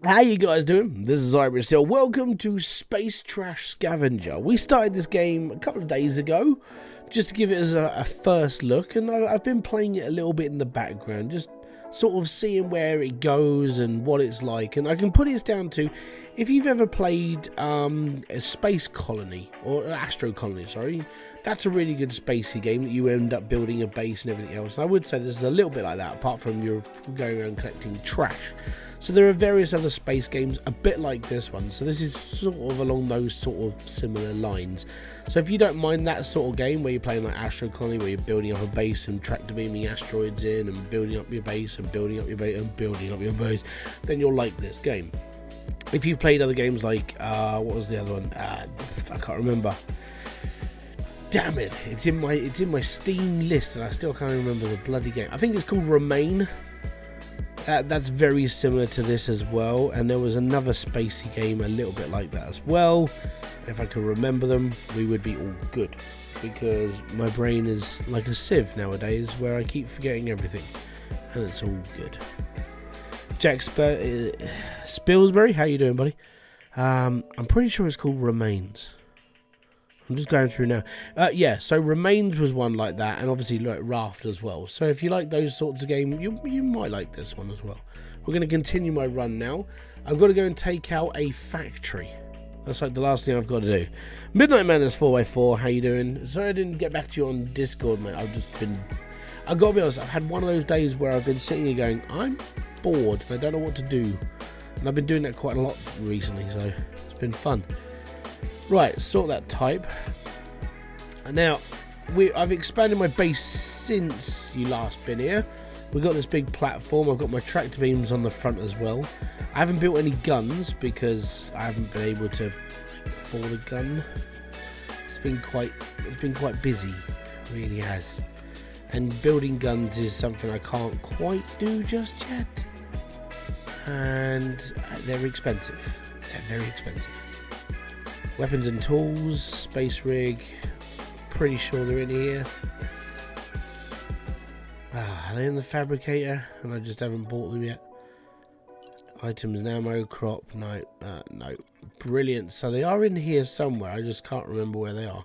How you guys doing? This is Hybridsteel. Welcome to Space Trash Scavenger. We started this game a couple of days ago, just to give it as a first look, and I've been playing it a little bit in the background, just sort of seeing where it goes and what it's like. And I can put it down to, if you've ever played a Space Colony, or Astro Colony, sorry, that's a really good spacey game that you end up building a base and everything else. And I would say this is a little bit like that, apart from you're going around collecting trash. So there are various other space games a bit like this one, so this is sort of along those sort of similar lines. So if you don't mind that sort of game where you're playing like Astro Colony, where you're building up a base and tractor beaming asteroids in and building up your base and building up your base and building up your base, then you'll like this game. If you've played other games like what was the other one? I can't remember. Damn it! It's in my Steam list and I still can't remember the bloody game. I think it's called Remain. That's very similar to this as well, and there was another spacey game a little bit like that as well. If I could remember them, we would be all good, because my brain is like a sieve nowadays where I keep forgetting everything, and it's all good. Jack Spilsbury, how you doing, buddy? I'm pretty sure it's called Remains. I'm just going through now. Yeah, so Remains was one like that, and obviously like Raft as well. So if you like those sorts of games, you might like this one as well. We're going to continue my run now. I've got to go and take out a factory. That's like the last thing I've got to do. Midnight Madness 4x4, how you doing? Sorry I didn't get back to you on Discord, mate. I've got to be honest, I've had one of those days where I've been sitting here going, I'm bored, and I don't know what to do. And I've been doing that quite a lot recently, so it's been fun. Right, sort that type. And now, I've expanded my base since you last been here. We've got this big platform. I've got my tractor beams on the front as well. I haven't built any guns because I haven't been able to afford a gun. It's been quite busy, it really has. And building guns is something I can't quite do just yet. And they're expensive. They're very expensive. Weapons and tools, space rig, pretty sure they're in here. Are they in the fabricator? And I just haven't bought them yet. Items and ammo, crop, no. Brilliant, so they are in here somewhere, I just can't remember where they are.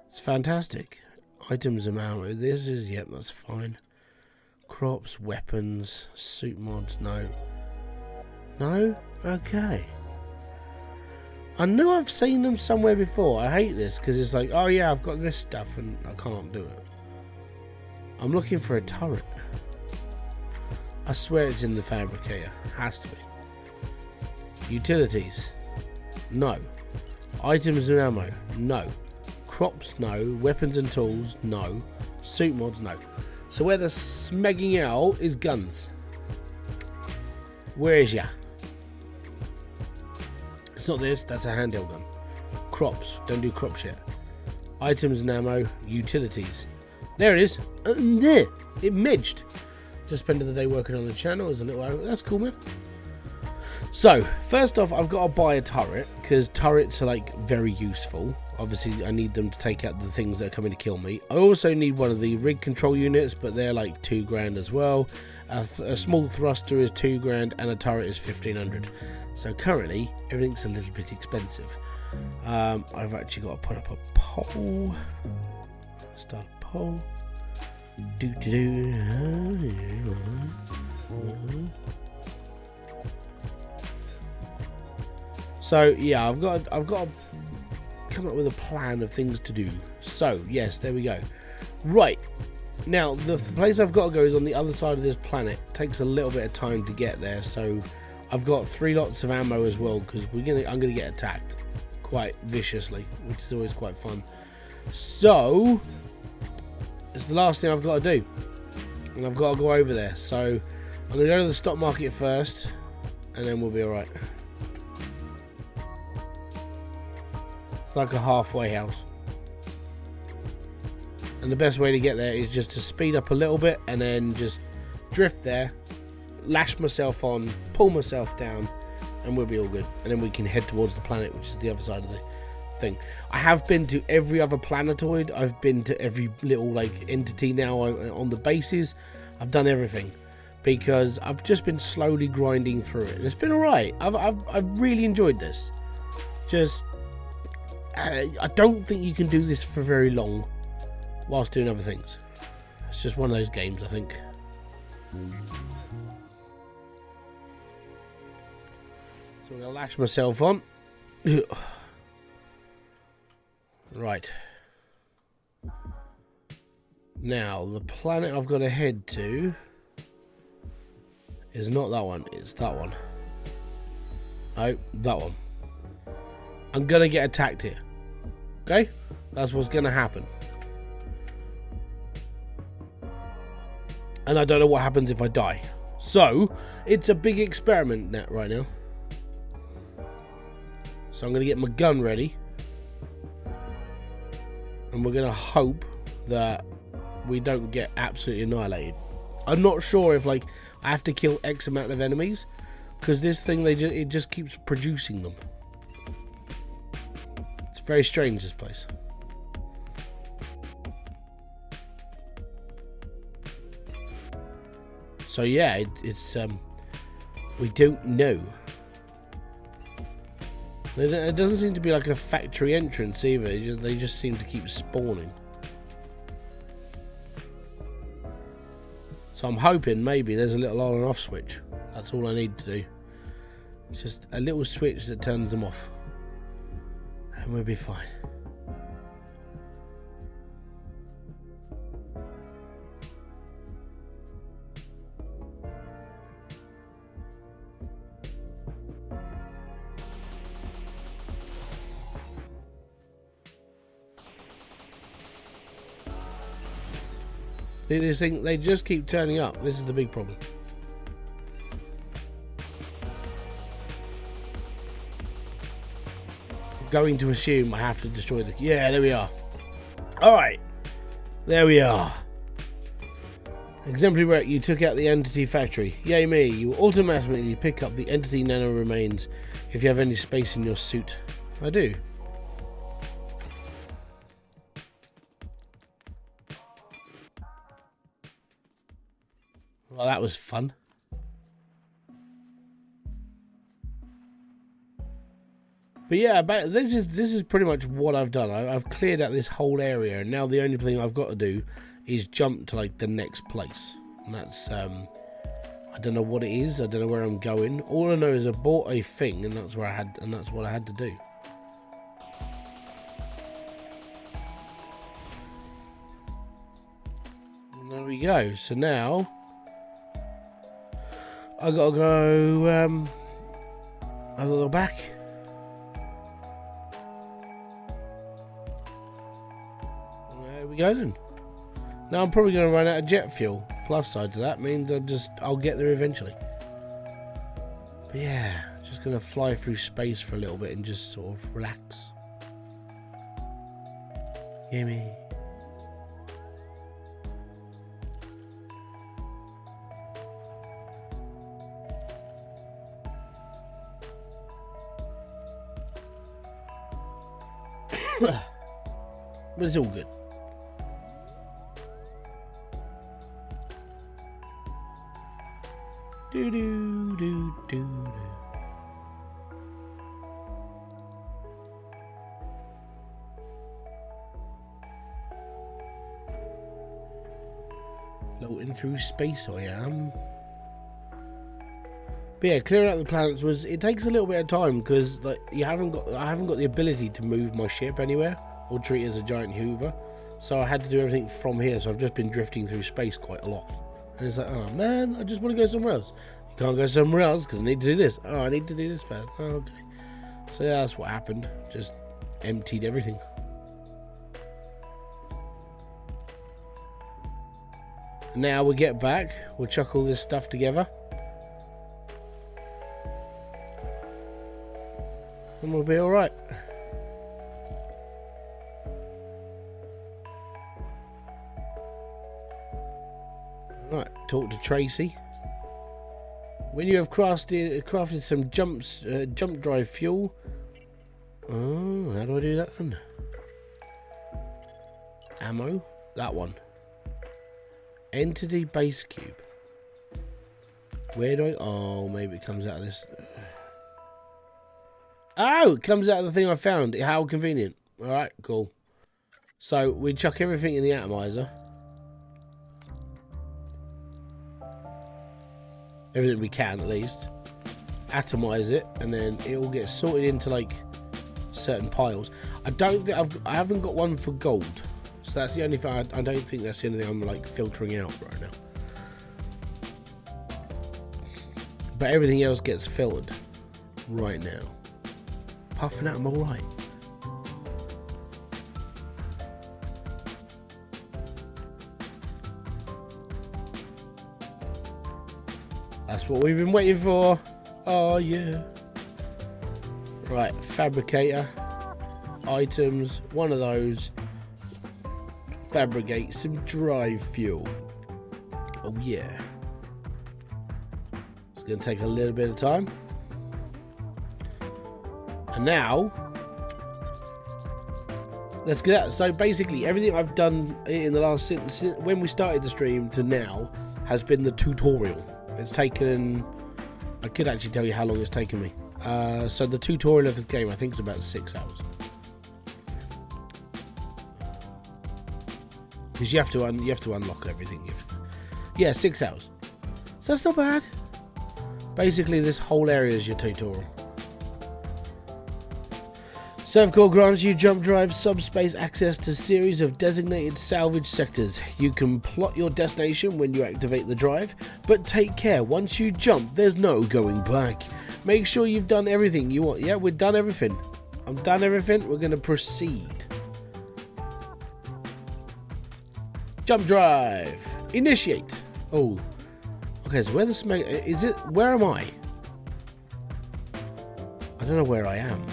It's fantastic. Items and ammo, this is, yep, that's fine. Crops, weapons, suit mods, no. No? Okay. I know I've seen them somewhere before. I hate this because it's like, oh yeah, I've got this stuff and I can't do it. I'm looking for a turret. I swear it's in the fabricator. Has to be. Utilities. No. Items and ammo. No. Crops. No. Weapons and tools. No. Suit mods. No. So where they're smegging out is guns. Where is ya? It's not this, that's a handheld gun. Crops, don't do crops yet. Items and ammo, utilities. There it is. There, it midged. Just spending the day working on the channel as a little. That's cool, man. So, first off, I've got to buy a turret, because turrets are like very useful. Obviously, I need them to take out the things that are coming to kill me. I also need one of the rig control units, but they're like $2,000 as well. A small thruster is $2,000, and a turret is $1,500. So currently, everything's a little bit expensive. I've actually got to put up a pole. Start a pole. So yeah, I've got to come up with a plan of things to do. So yes, there we go. Right. Now, the place I've got to go is on the other side of this planet. It takes a little bit of time to get there, so I've got 3 lots of ammo as well, because I'm gonna get attacked quite viciously, which is always quite fun. So it's the last thing I've got to do, and I've got to go over there. So I'm gonna go to the stock market first, and then we'll be alright. It's like a halfway house. And the best way to get there is just to speed up a little bit and then just drift there, lash myself on, pull myself down, and we'll be all good. And then we can head towards the planet, which is the other side of the thing. I have been to every other planetoid. I've been to every little like entity now on the bases. I've done everything. because I've just been slowly grinding through it. And it's been alright. I've really enjoyed this. Just, I don't think you can do this for very long whilst doing other things. It's just one of those games, I think. So I'm going to lash myself on. Right. Now, the planet I've got to head to is not that one, it's that one. No, that one. I'm going to get attacked here. Okay? That's what's going to happen. And I don't know what happens if I die. So, it's a big experiment net right now. So I'm going to get my gun ready. And we're going to hope that we don't get absolutely annihilated. I'm not sure if, like, I have to kill X amount of enemies, because this thing, it just keeps producing them. It's very strange, this place. So yeah, it's we don't know. It doesn't seem to be like a factory entrance either. They just seem to keep spawning. So I'm hoping maybe there's a little on and off switch. That's all I need to do. It's just a little switch that turns them off. And we'll be fine. See, this thing, they just keep turning up. This is the big problem. I'm going to assume I have to destroy the... Yeah, there we are. Alright. There we are. Exemplary work. You took out the entity factory. Yay me. You will automatically pick up the entity nano remains if you have any space in your suit. I do. Well, that was fun. But yeah, this is pretty much what I've done. I've cleared out this whole area, and now the only thing I've got to do is jump to like the next place. And that's I don't know what it is. I don't know where I'm going. All I know is I bought a thing, and that's what I had to do. And there we go. So now I gotta go. I gotta go back. There we go then. Now I'm probably gonna run out of jet fuel. Plus side to that means I'll get there eventually. But yeah, just gonna fly through space for a little bit and just sort of relax. Gimme. But it's all good. Do do do do do. Floating through space, I am. But yeah, clearing out the planets it takes a little bit of time because like I haven't got the ability to move my ship anywhere or treat it as a giant Hoover, so I had to do everything from here. So I've just been drifting through space quite a lot, and it's like, oh man, I just want to go somewhere else. You can't go somewhere else because I need to do this. Oh, I need to do this first. Oh, okay. So yeah, that's what happened. Just emptied everything. And now we'll get back. We'll chuck all this stuff together. And we'll be alright. Right, talk to Tracy. When you have crafted some jump drive fuel. Oh, how do I do that then? Ammo, that one. Entity base cube. Where do I... Oh, maybe it comes out of this... Oh, it comes out of the thing I found. How convenient. Alright, cool. So, we chuck everything in the atomizer. Everything we can, at least. Atomize it, and then it will get sorted into, like, certain piles. I haven't got one for gold. So that's the only thing. I don't think that's the only thing I'm, like, filtering out right now. But everything else gets filtered right now. Apart from that, I'm alright. That's what we've been waiting for. Oh, yeah. Right, fabricator. Items. One of those. Fabricate some drive fuel. Oh, yeah. It's going to take a little bit of time. And now, let's get out. So basically, everything I've done in the last since when we started the stream to now has been the tutorial. It's taken. I could actually tell you how long it's taken me. So the tutorial of the game, I think, is about 6 hours. Because you have to unlock everything. Yeah, 6 hours. So that's not bad. Basically, this whole area is your tutorial. Servcore grants you jump drive subspace access to a series of designated salvage sectors. You can plot your destination when you activate the drive, but take care, once you jump, there's no going back. Make sure you've done everything you want. Yeah, we've done everything. I've done everything. We're going to proceed. Jump drive. Initiate. Oh. Okay, so where the smoke... Is it... Where am I? I don't know where I am.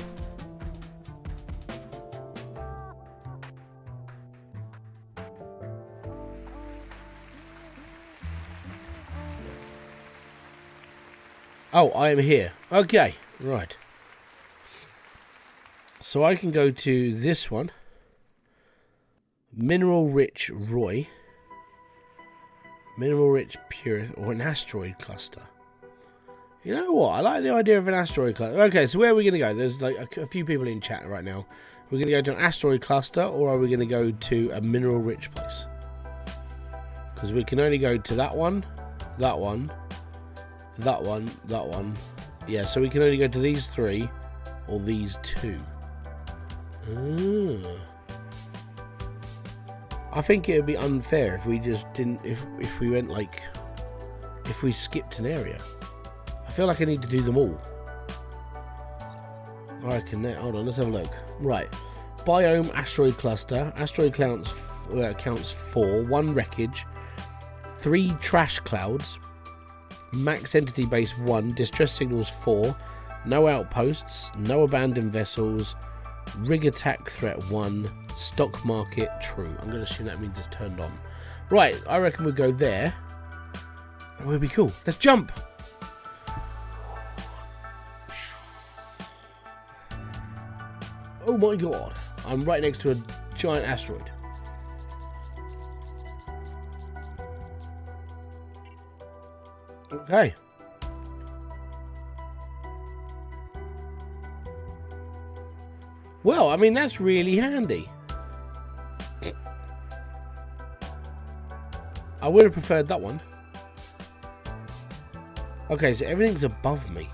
Oh, I am here. Okay, right. So I can go to this one. Mineral Rich Roy. Mineral Rich Purith, or an asteroid cluster. You know what? I like the idea of an asteroid cluster. Okay, so where are we going to go? There's like a few people in chat right now. We're going to go to an asteroid cluster, or are we going to go to a mineral rich place? Because we can only go to that one, that one, that one, that one. Yeah, so we can only go to these three or these two. I think it would be unfair if we just didn't, if we went like, if we skipped an area. I feel like I need to do them all. I reckon that, hold on, let's have a look. Right, biome asteroid cluster. Asteroid counts 4, 1 wreckage, 3 trash clouds, max entity base 1, distress signals 4, no outposts, no abandoned vessels, rig attack threat 1, stock market true. I'm going to assume that means it's turned on. Right, I reckon we'll go there. That would be cool. Let's jump. Oh my god. I'm right next to a giant asteroid. Okay. Well, I mean, that's really handy. I would have preferred that one. Okay, so everything's above me.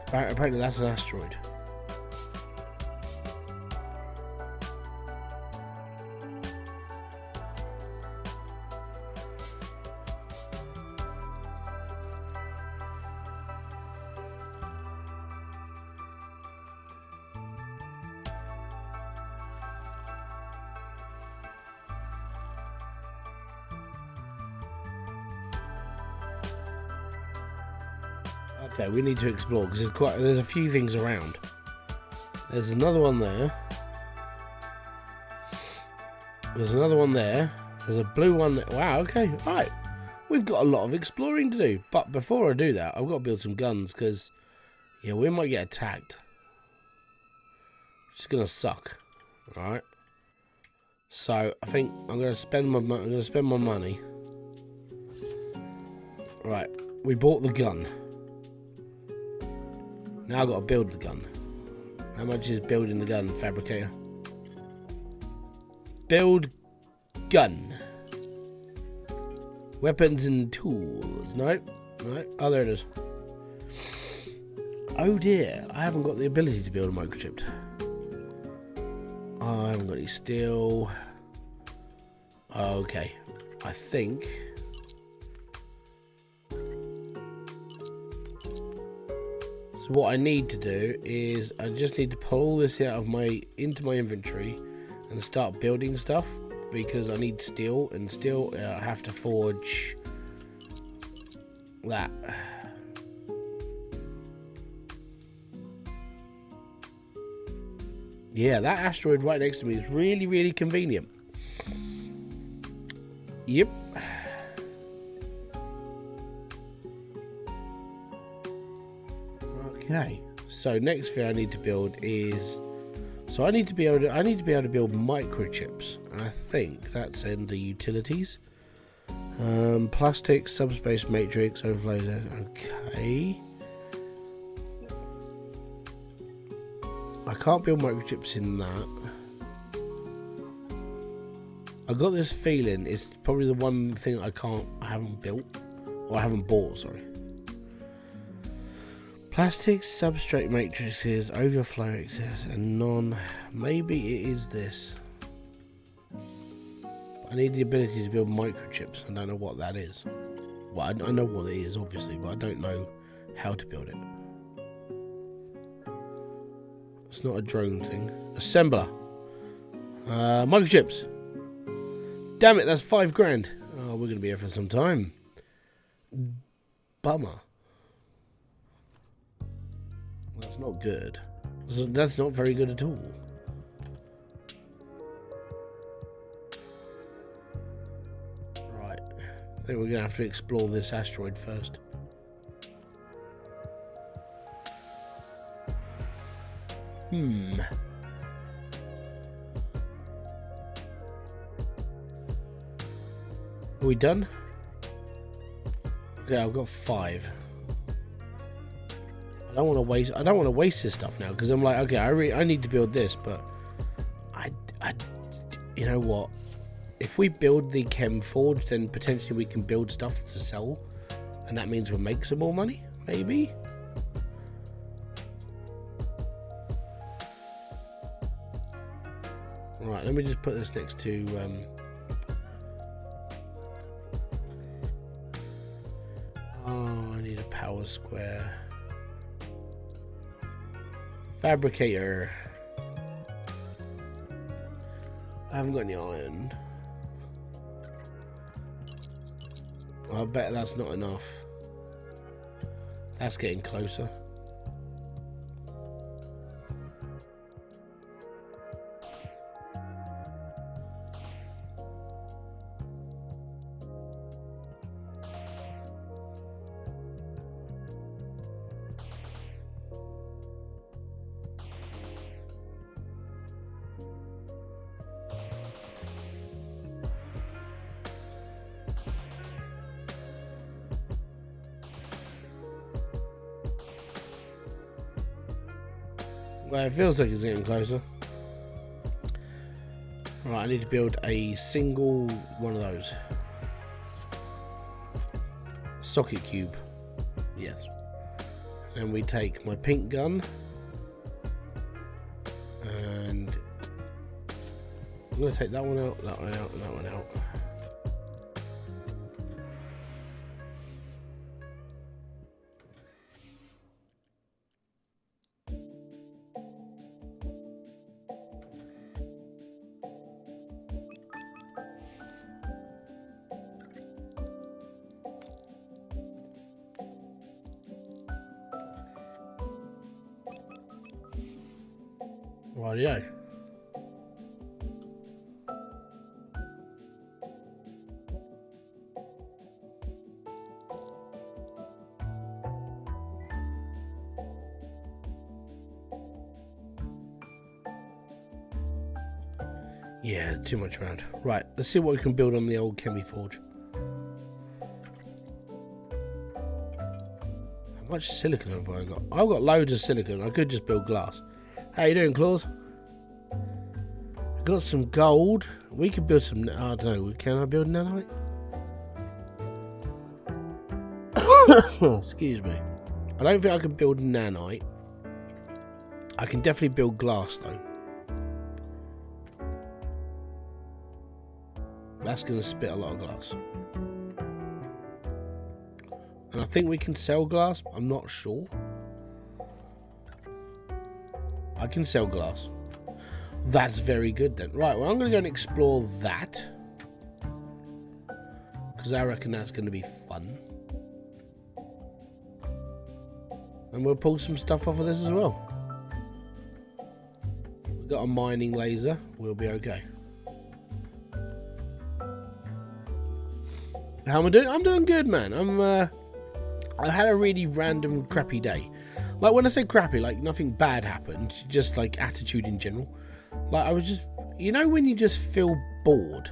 Apparently that's an asteroid. Okay, we need to explore because there's a few things around. There's another one there. There's another one there. There's a blue one there. Wow, okay, right. We've got a lot of exploring to do. But before I do that, I've got to build some guns because, yeah, we might get attacked. It's going to suck. All right. So I think I'm going to spend my money. Right. We bought the gun. Now I've got to build the gun. How much is building the gun, fabricator? Build gun. Weapons and tools. No. Oh, there it is. Oh dear. I haven't got the ability to build a microchip. Oh, I haven't got any steel. Okay. I think... So what I need to do is I just need to pull all this out of into my inventory and start building stuff, because I need steel, and steel I have to forge that. Yeah, that asteroid right next to me is really, really convenient. Yep. Okay. So next thing I need to build is, so I need to be able to build microchips, and I think that's in the utilities. Plastic, subspace matrix, overflows. Okay. I can't build microchips in that. I got this feeling it's probably the one thing I haven't built, or I haven't bought, sorry. Plastic, substrate matrices, overflow excess, and non. Maybe it is this. I need the ability to build microchips. I don't know what that is. Well, I know what it is, obviously, but I don't know how to build it. It's not a drone thing. Assembler. Microchips. Damn it, that's $5 grand. Oh, we're going to be here for some time. Bummer. That's not good. That's not very good at all. Right. I think we're going to have to explore this asteroid first. Are we done? Yeah, I've got 5. I don't want to waste this stuff now, because I'm like, okay, I need to build this, but you know what? If we build the Chem Forge, then potentially we can build stuff to sell, and that means we'll make some more money, maybe. Right, let me just put this next to oh, I need a power square. Fabricator. I haven't got any iron. I bet that's not enough. That's getting closer. Well, it feels like it's getting closer. Right, I need to build a single one of those. Socket cube. Yes. And we take my pink gun. And I'm going to take that one out, that one out, and that one out. Rightio. Yeah, too much around. Right, let's see what we can build on the old Chemi Forge. How much silicon have I got? I've got loads of silicon. I could just build glass. How you doing, Claus? Got some gold. We could build some... I don't know. Can I build nanite? Excuse me. I don't think I can build nanite. I can definitely build glass, though. That's going to spit a lot of glass. And I think we can sell glass. I'm not sure. I can sell glass. That's very good then. Right, well, I'm going to go and explore that. Because I reckon that's going to be fun. And we'll pull some stuff off of this as well. We've got a mining laser. We'll be okay. How am I doing? I'm doing good, man. I had a really random, crappy day. Like, when I say crappy, like, nothing bad happened. Just, like, attitude in general. Like, I was just... You know when you just feel bored?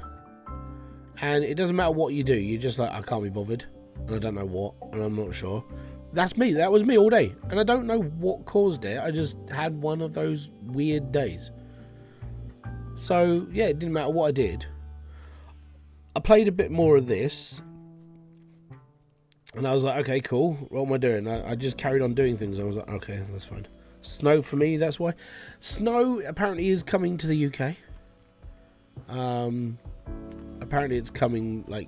And it doesn't matter what you do. You're just like, I can't be bothered. And I don't know what. And I'm not sure. That's me. That was me all day. And I don't know what caused it. I just had one of those weird days. So, yeah, it didn't matter what I did. I played a bit more of this. And I was like, okay, cool. What am I doing? I just carried on doing things. I was like, okay, that's fine. Snow for me, that's why. Snow apparently is coming to the UK. Apparently it's coming like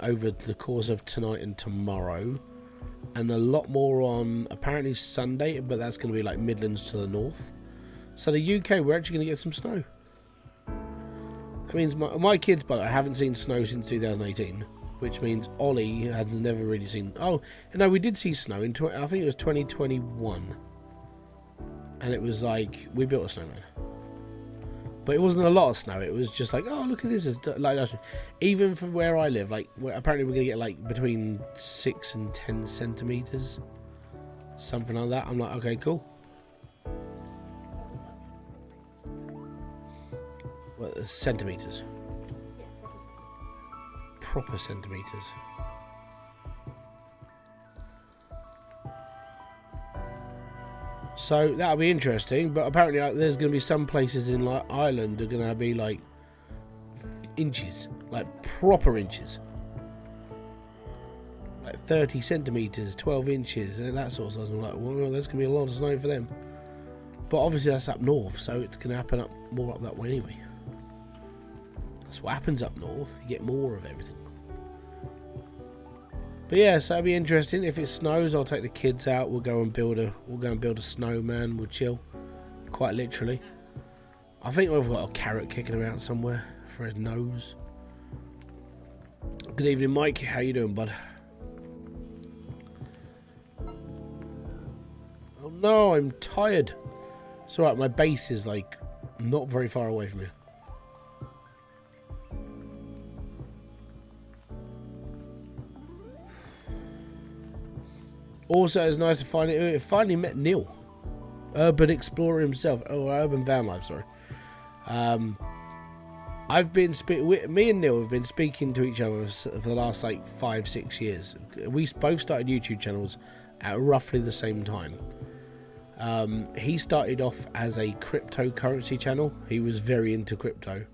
over the course of tonight and tomorrow. And a lot more on apparently Sunday, but that's going to be like Midlands to the north. So the UK, we're actually going to get some snow. That means my kids, but I haven't seen snow since 2018. Which means Ollie had never really seen... Oh, no, we did see snow in... I think it was 2021. And it was like... We built a snowman. But it wasn't a lot of snow. It was just like, oh, look at this. It's like, even from where I live, like, apparently we're going to get like between 6 and 10 centimetres. Something like that. I'm like, okay, cool. Well, centimetres. Proper centimetres. So that'll be interesting, but apparently like, there's going to be some places in like Ireland are going to be like inches, like proper inches, like 30 centimetres, 12 inches, and that sort of stuff. I'm like, well, there's going to be a lot of snow for them. But obviously that's up north, so it's going to happen more up that way anyway. That's what happens up north. You get more of everything. But yeah, so that'll be interesting. If it snows, I'll take the kids out. We'll go and build a snowman. We'll chill, quite literally. I think we've got a carrot kicking around somewhere for his nose. Good evening, Mike. How you doing, bud? Oh no, I'm tired. It's alright. My base is like not very far away from here. Also, it's nice to finally met Neil, urban explorer himself. Oh, urban van life. Sorry. I've been me and Neil have been speaking to each other for the last like 5-6 years. We both started YouTube channels at roughly the same time. He started off as a cryptocurrency channel. He was very into crypto,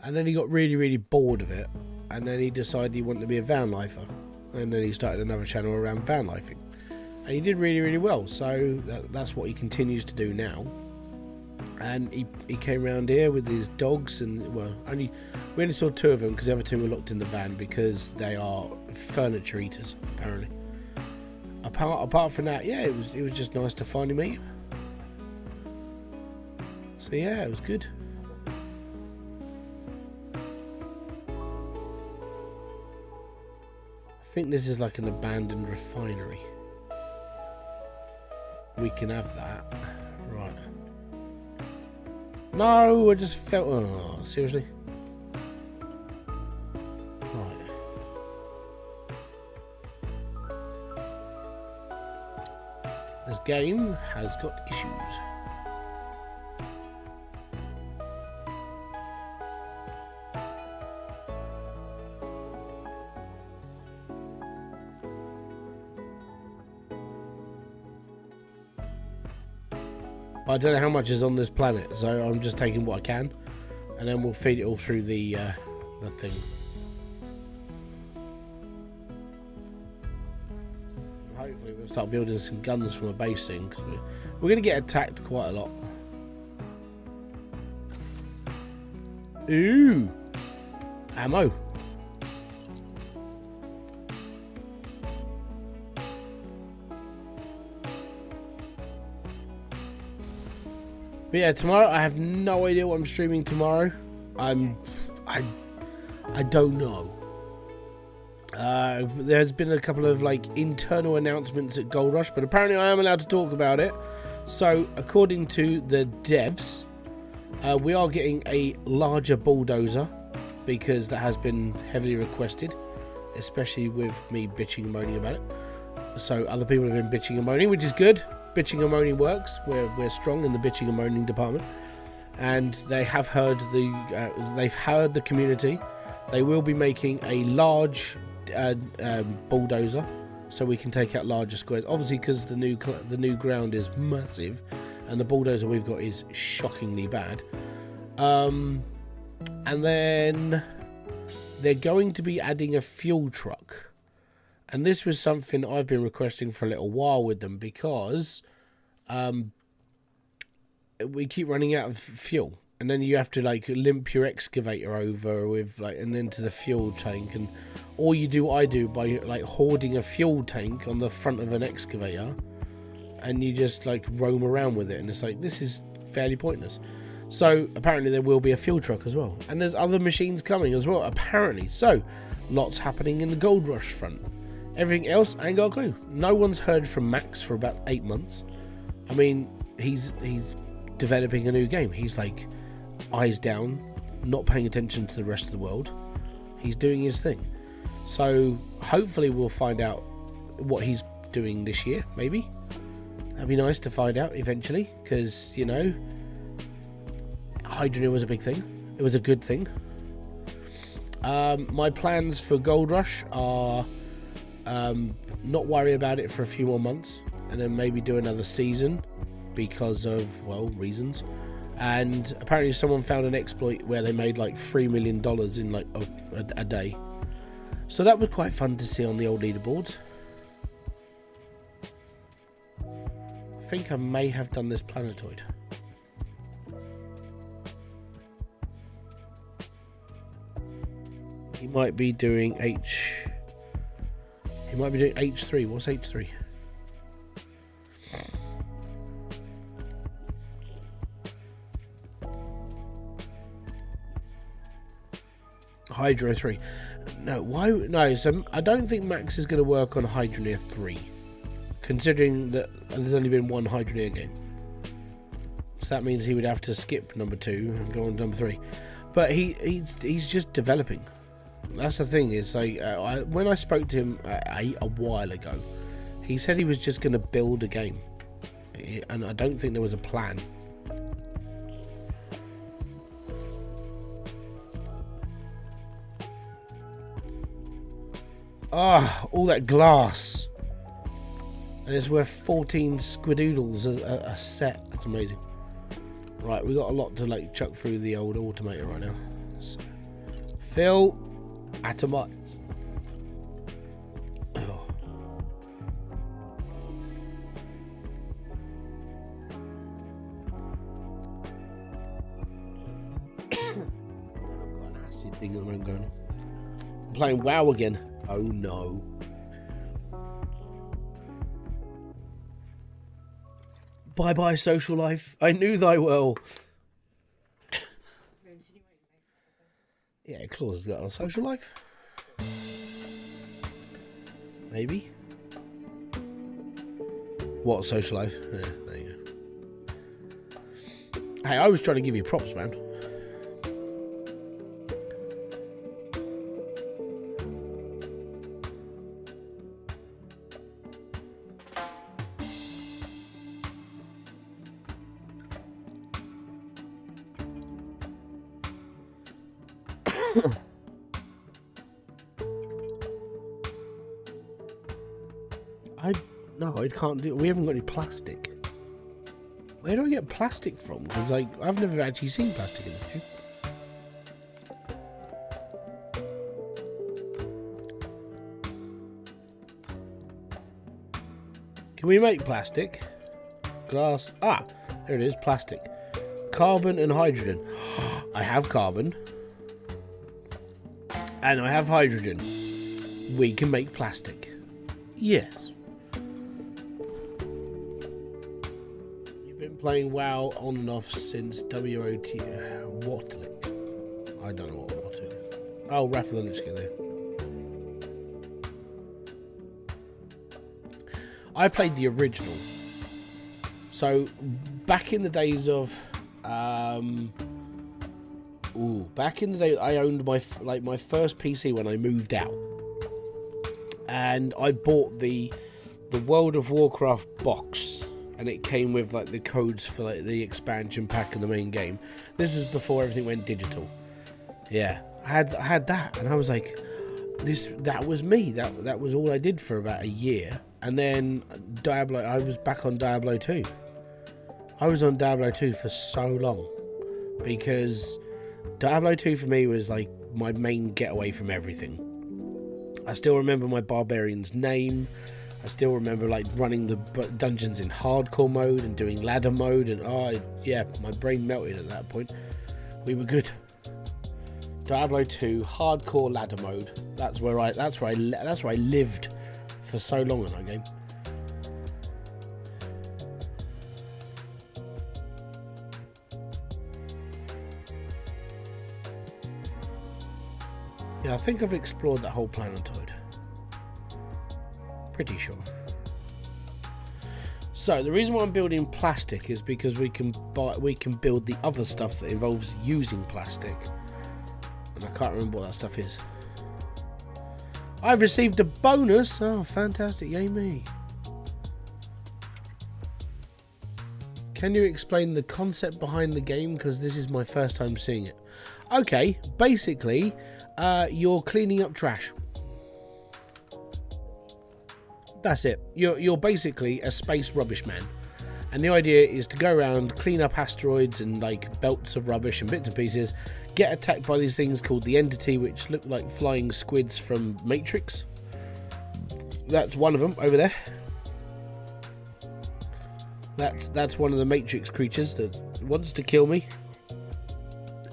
and then he got really bored of it, and then he decided he wanted to be a van lifer, and then he started another channel around van lifing. And he did really well, so that's what he continues to do now. And he came around here with his dogs, and well, we only saw 2 of them because the other 2 were locked in the van because they are furniture eaters apparently. Apart from that, yeah, it was just nice to finally meet him. So yeah, it was good. I think this is like an abandoned refinery. We can have that. Right. No, I just felt... Oh, seriously? Right. This game has got issues. I don't know how much is on this planet, so I'm just taking what I can, and then we'll feed it all through the thing. Hopefully we'll start building some guns from a base soon, because we're going to get attacked quite a lot. Ooh! Ammo! But yeah, tomorrow I have no idea what I'm streaming tomorrow. I don't know. There's been a couple of like internal announcements at Gold Rush, but apparently I am allowed to talk about it. So according to the devs, we are getting a larger bulldozer because that has been heavily requested, especially with me bitching and moaning about it. So other people have been bitching and moaning, which is good. Bitching and moaning works. We're strong in the bitching and moaning department, and they have heard they've heard the community. They will be making a large bulldozer, so we can take out larger squares. Obviously, because the new ground is massive, and the bulldozer we've got is shockingly bad. And then they're going to be adding a fuel truck. And this was something I've been requesting for a little while with them, because we keep running out of fuel, and then you have to like limp your excavator over with like, and then to the fuel tank, and or you do what I do by like hoarding a fuel tank on the front of an excavator, and you just like roam around with it, and it's like, this is fairly pointless. So apparently there will be a fuel truck as well, and there's other machines coming as well apparently. So lots happening in the Gold Rush front. Everything else, I ain't got a clue. No one's heard from Max for about 8 months. I mean, he's developing a new game. He's like eyes down, not paying attention to the rest of the world. He's doing his thing. So hopefully we'll find out what he's doing this year, maybe. That'd be nice to find out eventually, because, you know, Hydroneer was a big thing. It was a good thing. My plans for Gold Rush are not worry about it for a few more months, and then maybe do another season because of, well, reasons. And apparently someone found an exploit where they made like $3 million in like a day, so that was quite fun to see on the old leaderboards. I think I may have done this planetoid. He might be doing He might be doing H3. What's H3? Hydro 3. No, why? No, so I don't think Max is going to work on Hydroneer 3, considering that there's only been one Hydroneer game. So that means he would have to skip number 2 and go on number 3. But he's just developing. That's the thing, is like when I spoke to him a while ago, he said he was just going to build a game, and I don't think there was a plan. Ah, all that glass, and it's worth 14 squidoodles a set. That's amazing. Right, we got a lot to like chuck through the old automator right now. So, fill, atomize. Oh. I've got an acid thing at the moment going on. I'm playing WoW again. Oh no. Bye bye social life. I knew thy well. Yeah, Claus has got a social life. Maybe. What social life? Yeah, there you go. Hey, I was trying to give you props, man. No, I can't do it. We haven't got any plastic. Where do I get plastic from? Because like I've never actually seen plastic in this game. Can we make plastic? Glass. Ah, there it is, plastic. Carbon and hydrogen. I have carbon. And I have hydrogen. We can make plastic. Yes. You've been playing WoW on and off since WOT. Whatlick. I don't know what WOT is. Oh, Wrath of the Lich King there. I played the original. So back in the days of back in the day I owned my first PC when I moved out. And I bought the World of Warcraft box, and it came with like the codes for like the expansion pack and the main game. This is before everything went digital. Yeah, I had that, and I was like, that was me. That was all I did for about a year. And then Diablo, I was back on Diablo 2. I was on Diablo 2 for so long because Diablo 2 for me was like my main getaway from everything. I still remember my barbarian's name. I still remember like running the dungeons in hardcore mode and doing ladder mode, and yeah, my brain melted at that point. We were good. Diablo 2 hardcore ladder mode. That's where I lived for so long in that game. Yeah, I think I've explored that whole planetoid. Pretty sure. So the reason why I'm building plastic is because we can build the other stuff that involves using plastic, and I can't remember what that stuff is. I've received a bonus. Oh, fantastic! Yay me! Can you explain the concept behind the game? Because this is my first time seeing it. Okay, basically, you're cleaning up trash. That's it. You're basically a space rubbish man, and the idea is to go around, clean up asteroids and like belts of rubbish and bits and pieces. Get attacked by these things called the Entity, which look like flying squids from Matrix. That's one of them over there. That's one of the Matrix creatures that wants to kill me.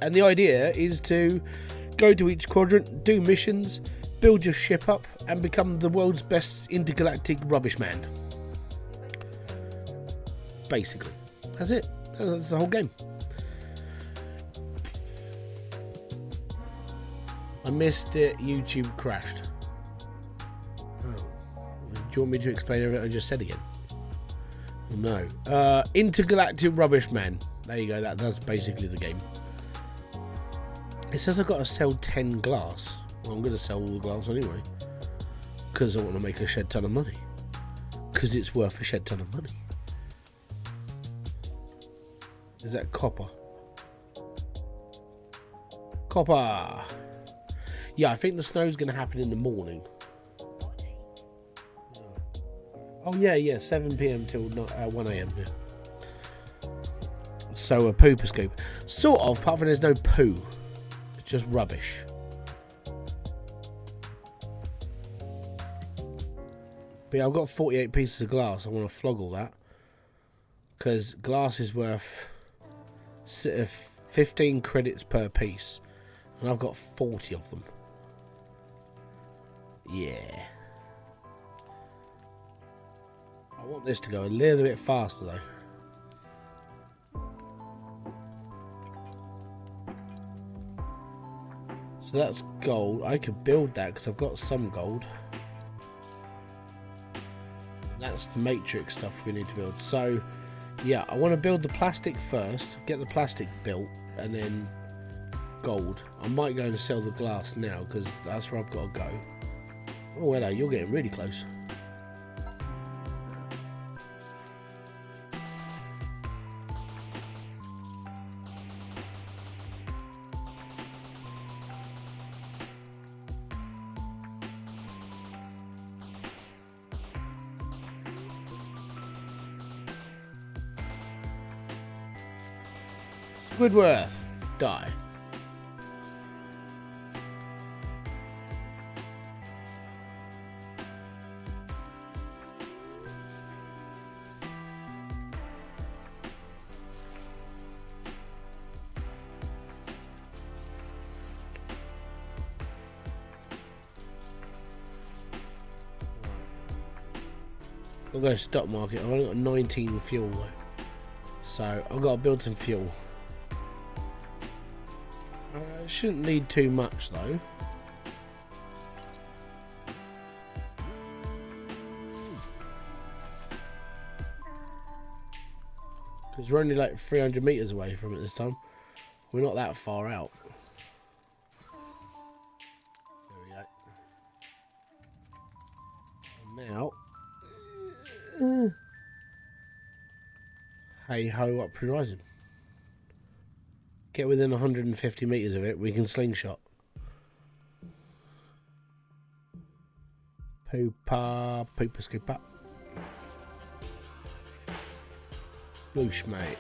And the idea is to go to each quadrant, do missions, build your ship up, and become the world's best intergalactic rubbish man. Basically. That's it. That's the whole game. I missed it. YouTube crashed. Oh. Do you want me to explain everything I just said again? No. Intergalactic rubbish man. There you go. That's basically the game. It says I've got to sell 10 glass. Well, I'm going to sell all the glass anyway. Because I want to make a shed ton of money. Because it's worth a shed ton of money. Is that copper? Copper! Yeah, I think the snow's going to happen in the morning. Oh, yeah, 7 PM till 1 AM. Yeah. So, a pooper scoop. Sort of, apart from there's no poo. It's just rubbish. But yeah, I've got 48 pieces of glass. I want to flog all that. Because glass is worth 15 credits per piece. And I've got 40 of them. Yeah. I want this to go a little bit faster though. So that's gold. I could build that because I've got some gold. That's the matrix stuff we need to build. So yeah, I want to build the plastic first, get the plastic built, and then gold. I might go and sell the glass now because that's where I've got to go. Oh hello, you're getting really close. Squidward, die. I'll go to stock market. I've only got 19 fuel though, so I've got to build some fuel. Shouldn't need too much though. Because we're only like 300 meters away from it this time. We're not that far out. There we go. And now, hey ho up horizon. Get within 150 meters of it, we can slingshot. Poopa, poopa scoopa. Sploosh, mate.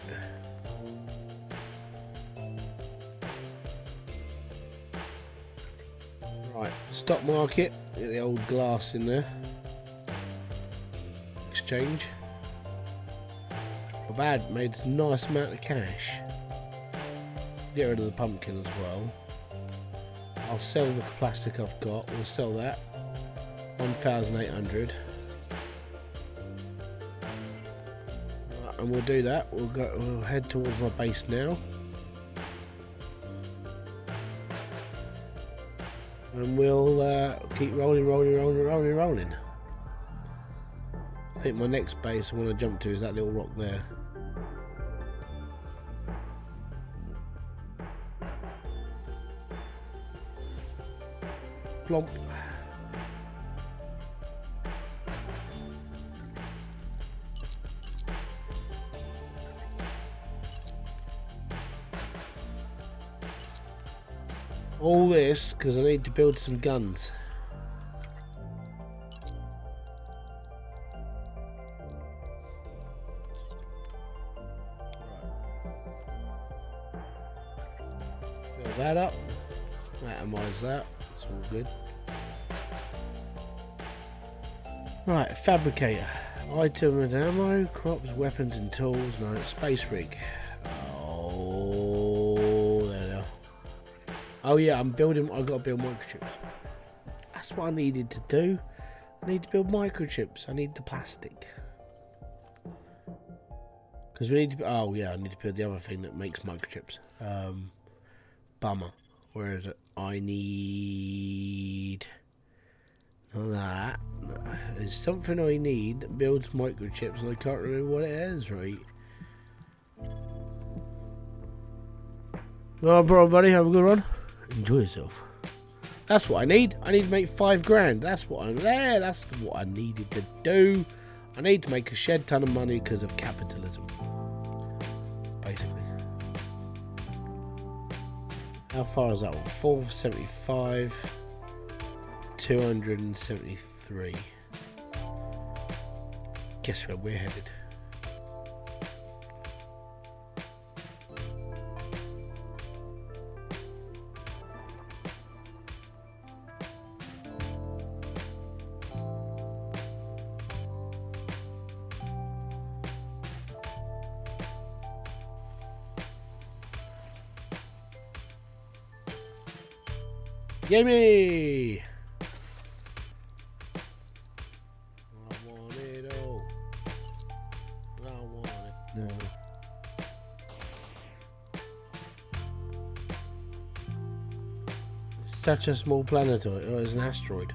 Right, stock market. Get the old glass in there. Exchange. Not bad, made a nice amount of cash. Get rid of the pumpkin as well. I'll sell the plastic I've got. We'll sell that. 1,800. Right, and we'll do that. We'll head towards my base now. And we'll keep rolling. I think my next base I want to jump to is that little rock there. Plomp. All this because I need to build some guns. Fill that up. Atomize that. It's all good. Right, fabricator. Item and ammo, crops, weapons and tools. No, space rig. Oh, there they are. Oh yeah, I've got to build microchips. That's what I needed to do. I need to build microchips. I need the plastic. Because we need to, oh yeah, I need to build the other thing that makes microchips. Bummer. Where is it? I need that. There's something I need that builds microchips and I can't remember what it is, right? Well, bro, buddy, have a good one. Enjoy yourself. That's what I need. I need to make 5 grand. That's what I'm there. That's what I needed to do. I need to make a shed ton of money because of capitalism. Basically. How far is that one? 475. 273. Guess where we're headed. Gimme! I want it all. I want it now. Such a small planet, or it's an asteroid.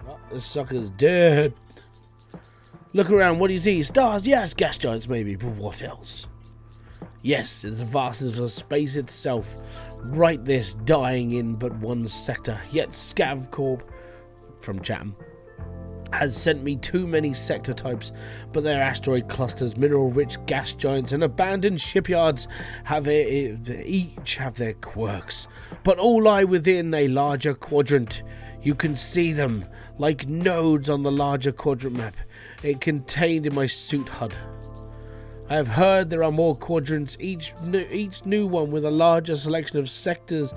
Oh, this sucker's dead. Look around, what do you see? Stars, yes, gas giants maybe, but what else? Yes, it's the vastness of space itself. Right this, dying in but one sector. Yet Scav Corp, from Chatham, has sent me too many sector types, but their asteroid clusters, mineral-rich gas giants, and abandoned shipyards each have their quirks, but all lie within a larger quadrant. You can see them, like nodes on the larger quadrant map. It contained in my suit HUD. I have heard there are more quadrants, each new one with a larger selection of sectors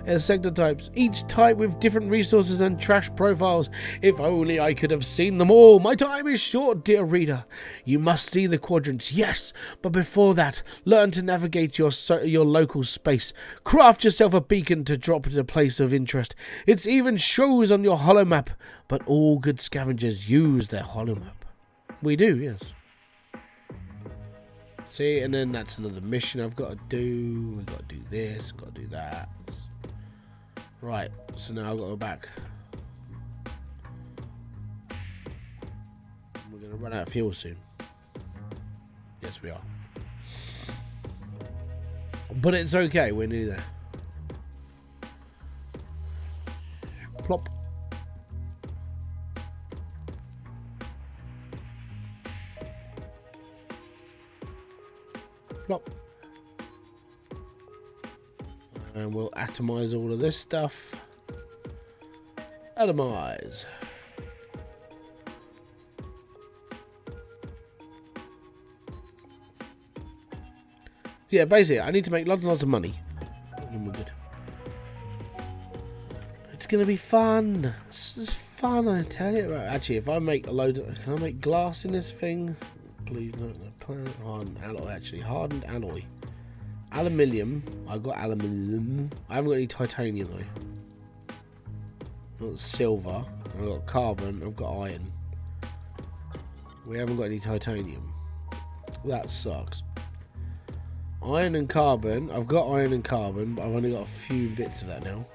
and sector types, each type with different resources and trash profiles. If only I could have seen them all. My time is short, dear reader. You must see the quadrants, yes, but before that, learn to navigate your local space. Craft yourself a beacon to drop at a place of interest. It even shows on your holomap, but all good scavengers use their holomap. We do, yes. See, and then that's another mission I've got to do. We've got to do this, got to do that. Right, so now I've got to go back. We're going to run out of fuel soon. Yes, we are. But it's okay, we're nearly there. Plop. Plop. And we'll atomize all of this stuff. Atomize. So yeah, basically, I need to make lots and lots of money. And we're good. It's gonna be fun. It's fun, I tell you. Right, actually, if I make a load of, can I make glass in this thing? Please, no. Planet hardened alloy. Actually, hardened alloy. Aluminium. I've got aluminium. I haven't got any titanium though. I've got silver. I've got carbon. I've got iron. We haven't got any titanium. That sucks. Iron and carbon. I've got iron and carbon, but I've only got a few bits of that now.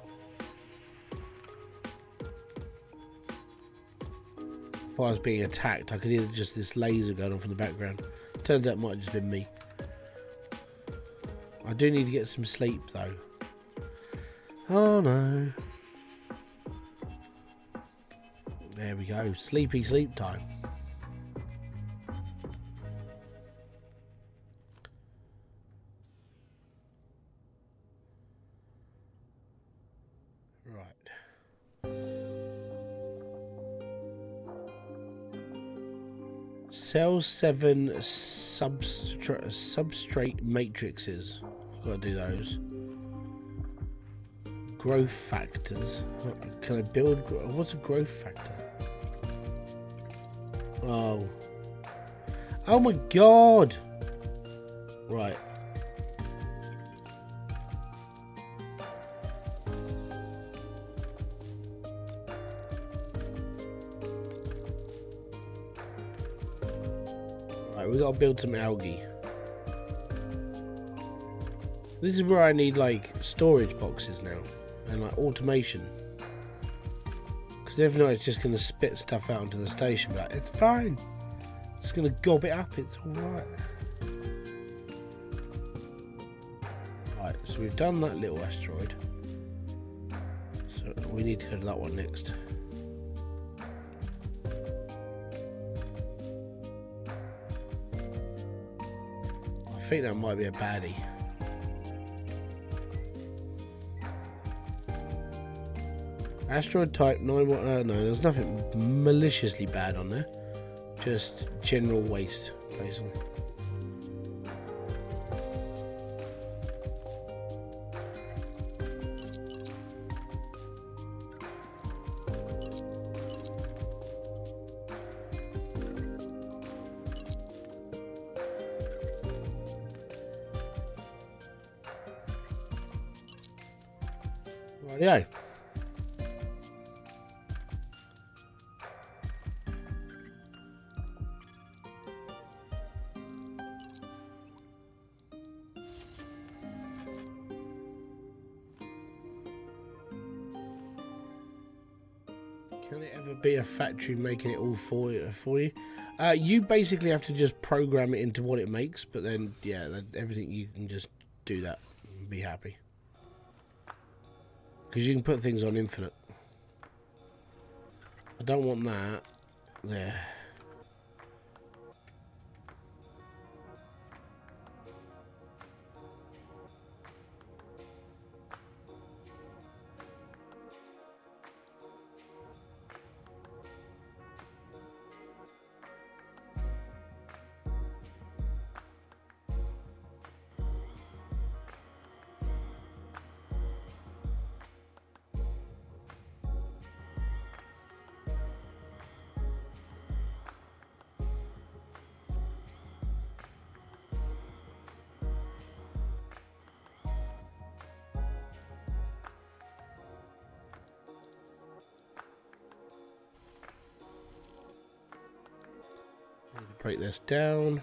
If I was being attacked, I could hear just this laser going off in the background. Turns out it might have just been me. I do need to get some sleep though. Oh no. There we go. Sleepy sleep time. Cell 7 substrate matrices. I've got to do those. Growth factors. Can I build? What's a growth factor? Oh. Oh my god! Right. We gotta build some algae. This is where I need like storage boxes now and like automation. Because if not, it's just gonna spit stuff out into the station. But it's fine. It's gonna gob it up. It's all right. Right. So we've done that little asteroid. So we need to go to that one next. I think that might be a baddie. Asteroid type 9. No, there's nothing maliciously bad on there. Just general waste, basically. Rightio. Can it ever be a factory making it all for you? You basically have to just program it into what it makes, but then yeah, everything you can just do that and be happy. Because you can put things on infinite. I don't want that there. break this down.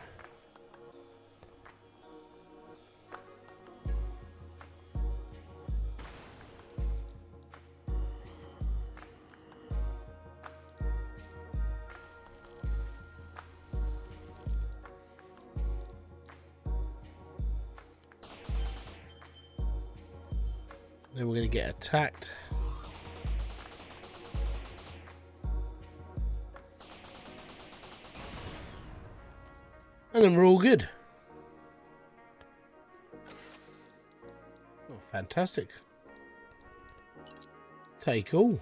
Then we're going to get attacked. And then we're all good. Oh, fantastic. Take all.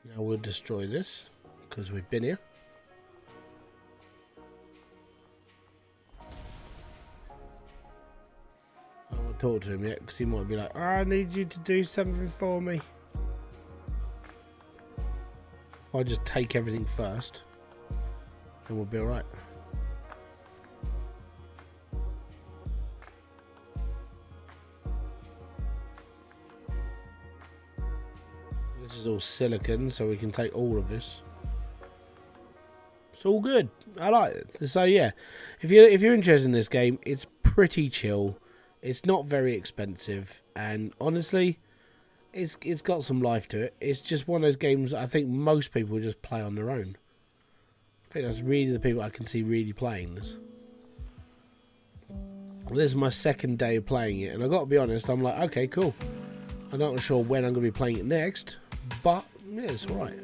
Now we'll destroy this because we've been here. I won't talk to him yet because he might be like, oh, I need you to do something for me. If I just take everything first, then we'll be alright. This is all silicon, so we can take all of this. It's all good. I like it. So yeah, if you're interested in this game, it's pretty chill. It's not very expensive, and honestly, it's got some life to it. It's just one of those games I think most people just play on their own. I think that's really the people I can see really playing this. Well, this is my second day of playing it, and I've got to be honest, I'm like, okay, cool. I'm not sure when I'm going to be playing it next, but yeah, it's alright.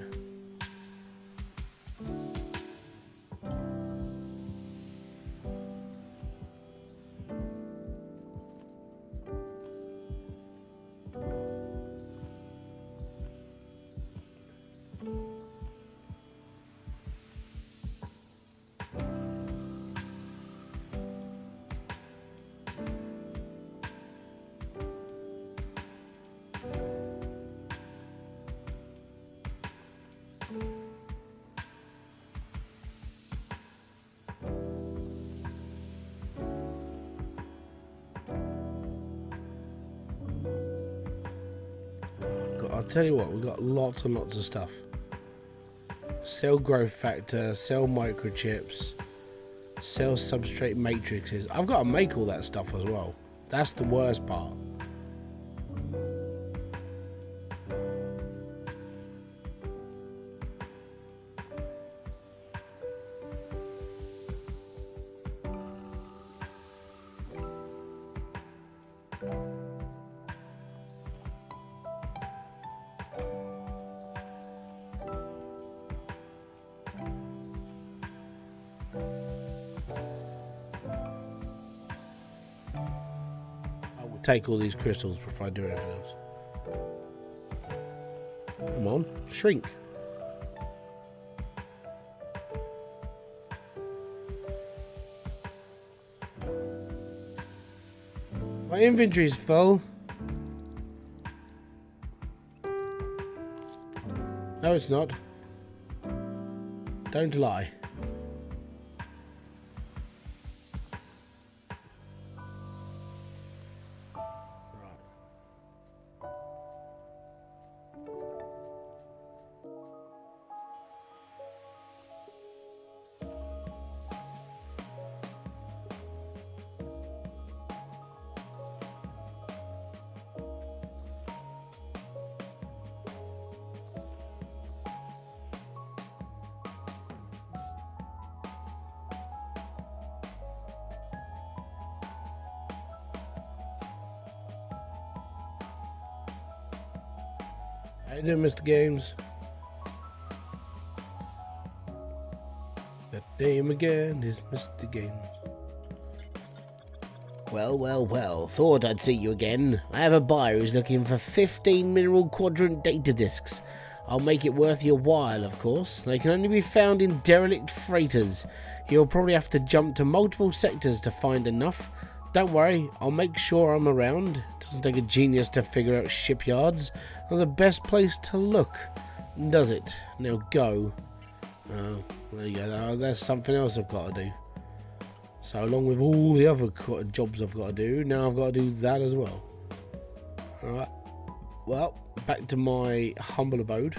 I'll tell you what, we've got lots and lots of stuff. Cell growth factor, cell microchips, cell substrate matrices. I've got to make all that stuff as well. That's the worst part. Take all these crystals before I do anything else. Come on, shrink. My inventory's full. No, it's not. Don't lie. How you doing, Mr. Games? That name again is Mr. Games. Well, well, well. Thought I'd see you again. I have a buyer who's looking for 15 mineral quadrant data discs. I'll make it worth your while, of course. They can only be found in derelict freighters. You'll probably have to jump to multiple sectors to find enough. Don't worry, I'll make sure I'm around. Doesn't take a genius to figure out shipyards are the best place to look, does it? Now go. Oh, there you go. There's something else I've got to do. So along with all the other jobs I've got to do, now I've got to do that as well. Alright. Well, back to my humble abode.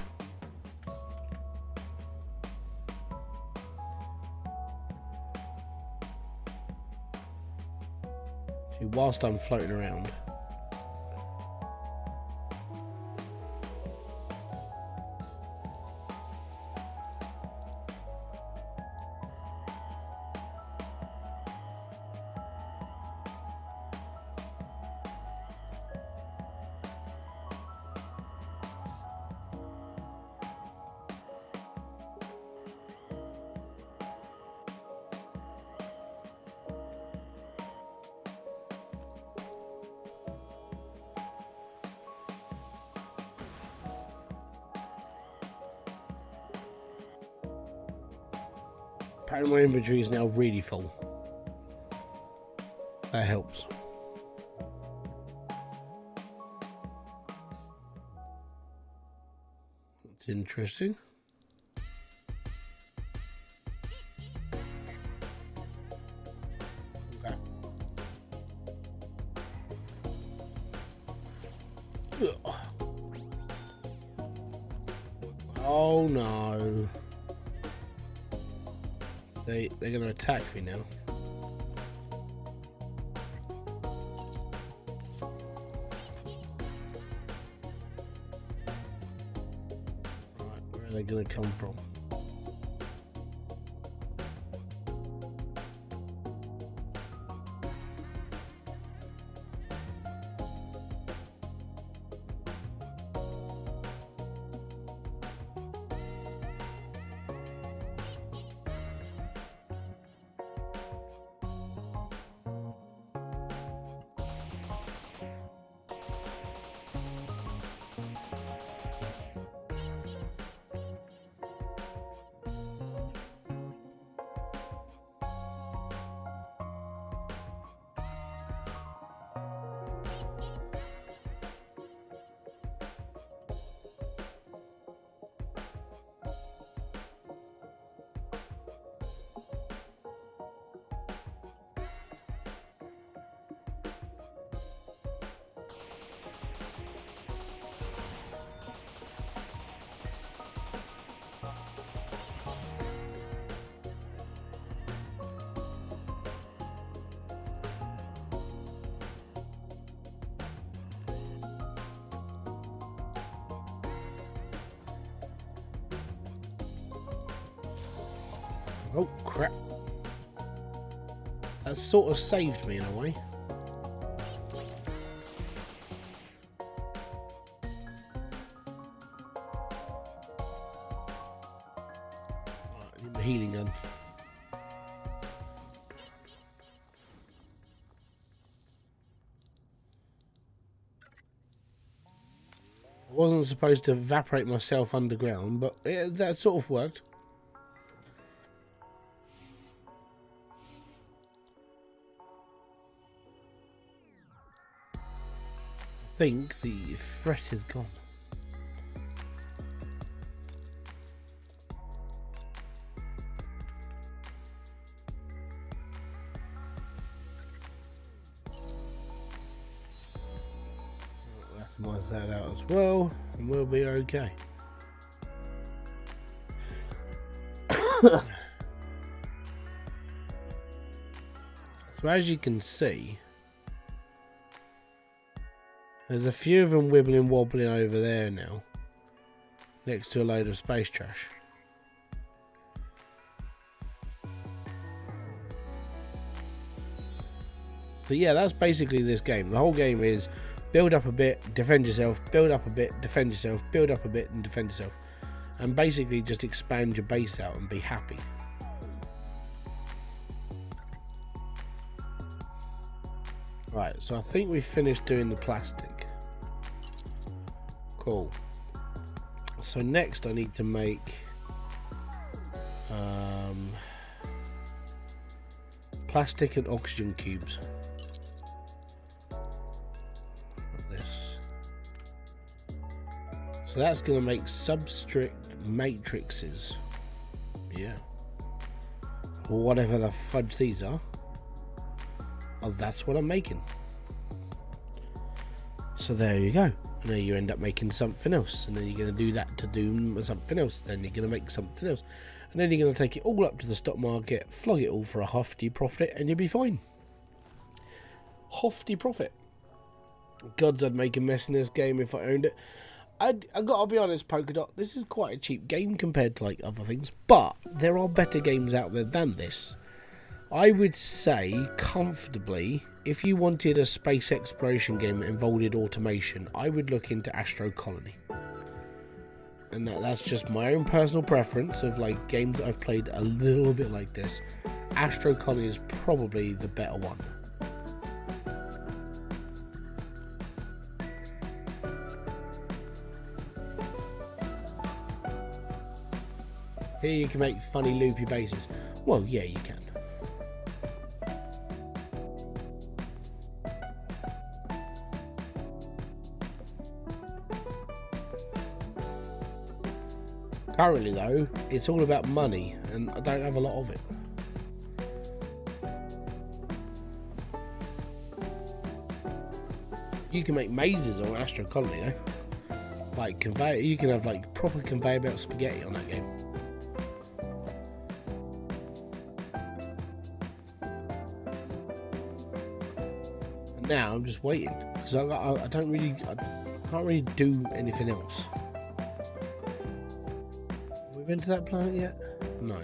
See, whilst I'm floating around. Apparently my inventory is now really full. That helps. That's interesting. Okay. Ugh. Oh no. They're going to attack me now. Right, where are they going to come from? Oh crap. That sort of saved me in a way. Right, I need the healing gun. I wasn't supposed to evaporate myself underground, but that sort of worked. I think the threat is gone. Maximize that out as well, and we'll be okay. So as you can see, there's a few of them wibbling wobbling over there now, next to a load of space trash. So yeah, that's basically this game. The whole game is build up a bit, defend yourself, build up a bit, defend yourself, build up a bit and defend yourself. And basically just expand your base out and be happy. Right, so I think we finished doing the plastic. Cool. So next I need to make plastic and oxygen cubes. Like this. So that's going to make substrate matrices. Yeah. Or whatever the fudge these are. Oh, that's what I'm making. So there you go. And then you end up making something else. And then you're going to do that to do something else. Then you're going to make something else. And then you're going to take it all up to the stock market, flog it all for a hefty profit, and you'll be fine. hefty profit. Gods, I'd make a mess in this game if I owned it. I gotta be honest, Polkadot, this is quite a cheap game compared to like other things, but there are better games out there than this. I would say comfortably, if you wanted a space exploration game that involved automation, I would look into Astro Colony. And that's just my own personal preference of like games that I've played a little bit like this. Astro Colony is probably the better one. Here you can make funny loopy bases. Well, yeah, you can. Currently though, it's all about money and I don't have a lot of it. You can make mazes on Astro Colony though. Like conveyor, you can have like proper conveyor belt spaghetti on that game. And now I'm just waiting because I can't really do anything else. Have we been to that planet yet? No.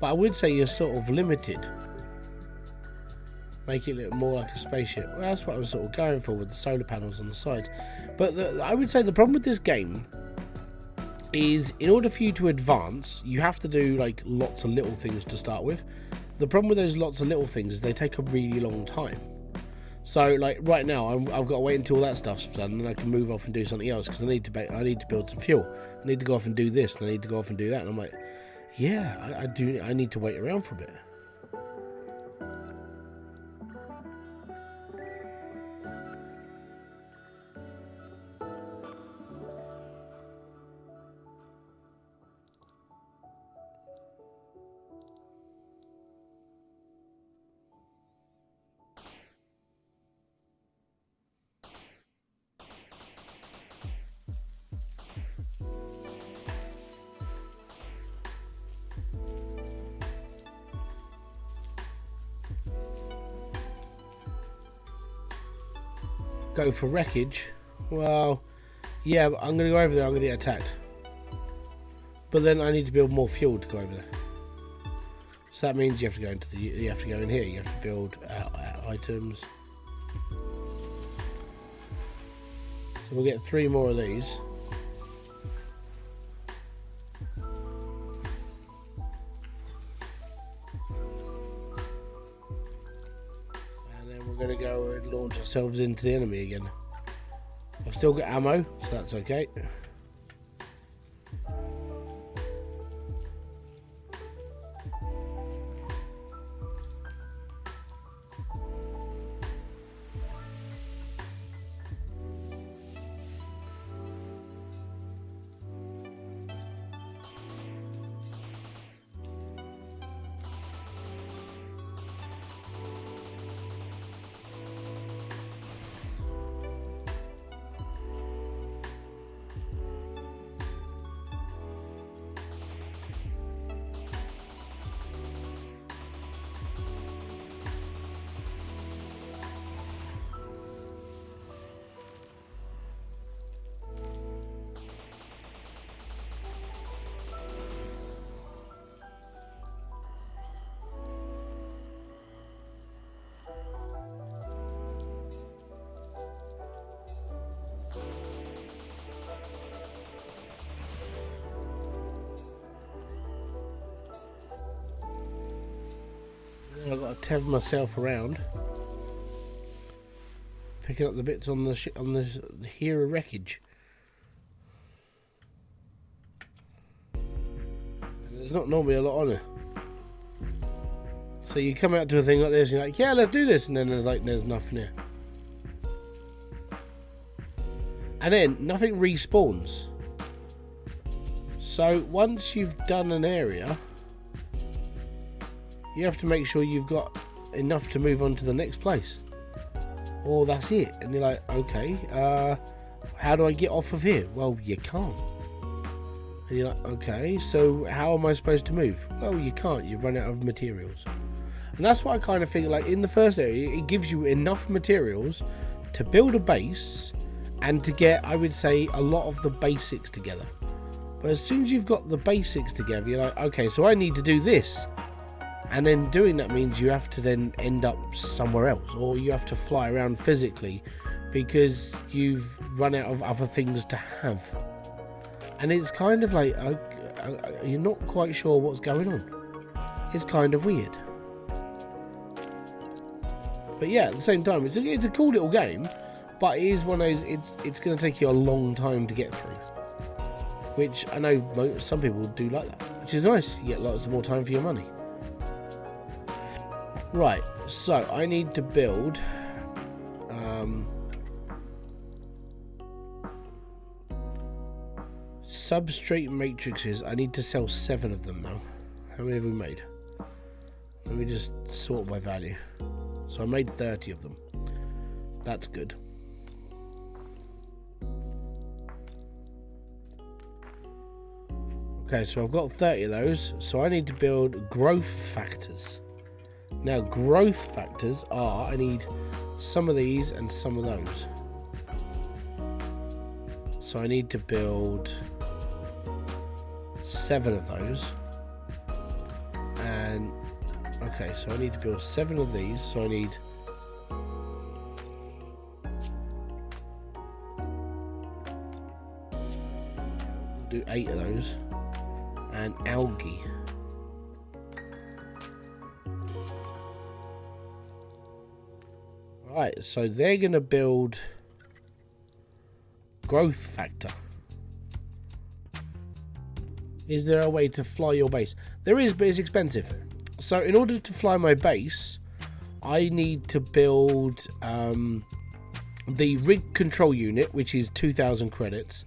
But I would say you're sort of limited. Make it look more like a spaceship. Well, that's what I was sort of going for with the solar panels on the side. But I would say the problem with this game is in order for you to advance, you have to do like lots of little things to start with. The problem with those lots of little things is they take a really long time. So like right now, I've got to wait until all that stuff's done, and then I can move off and do something else because I need to build some fuel. I need to go off and do this, and I need to go off and do that. And I'm like, yeah, I do. I need to wait around for a bit. Go for wreckage. Well, yeah, but I'm going to go over there. I'm going to get attacked. But then I need to build more fuel to go over there. So that means you have to go into you have to go in here. You have to build items. So we'll get 3 more of these. We're going to go and launch ourselves into the enemy again. I've still got ammo, so that's okay. I've got to tether myself around, picking up the bits on the hero wreckage. And there's not normally a lot on it. So you come out to a thing like this, and you're like, yeah, let's do this, and then there's nothing here. And then nothing respawns. So once you've done an area, you have to make sure you've got enough to move on to the next place, or that's it. And you're like, okay, how do I get off of here? Well, you can't. And you're like, okay, so how am I supposed to move? Well, you can't. You've run out of materials. And that's what I kind of think, like in the first area, it gives you enough materials to build a base and to get, I would say, a lot of the basics together. But as soon as you've got the basics together, you're like, okay, so I need to do this. And then doing that means you have to then end up somewhere else, or you have to fly around physically because you've run out of other things to have. And it's kind of like, you're not quite sure what's going on. It's kind of weird. But yeah, at the same time, it's a cool little game, but it is one of those, it's going to take you a long time to get through. Which I know some people do like that, which is nice. You get lots more time for your money. Right, so I need to build substrate matrices. I need to sell 7 of them now. How many have we made? Let me just sort by value. So I made 30 of them. That's good. Okay, so I've got 30 of those. So I need to build growth factors. Now, growth factors are, I need some of these and some of those. So I need to build 7 of those. And, okay, so I need to build 7 of these. So I need... do 8 of those. And algae. Right, so they're going to build growth factor. Is there a way to fly your base? There is, but it's expensive. So in order to fly my base, I need to build the rig control unit, which is 2,000 credits.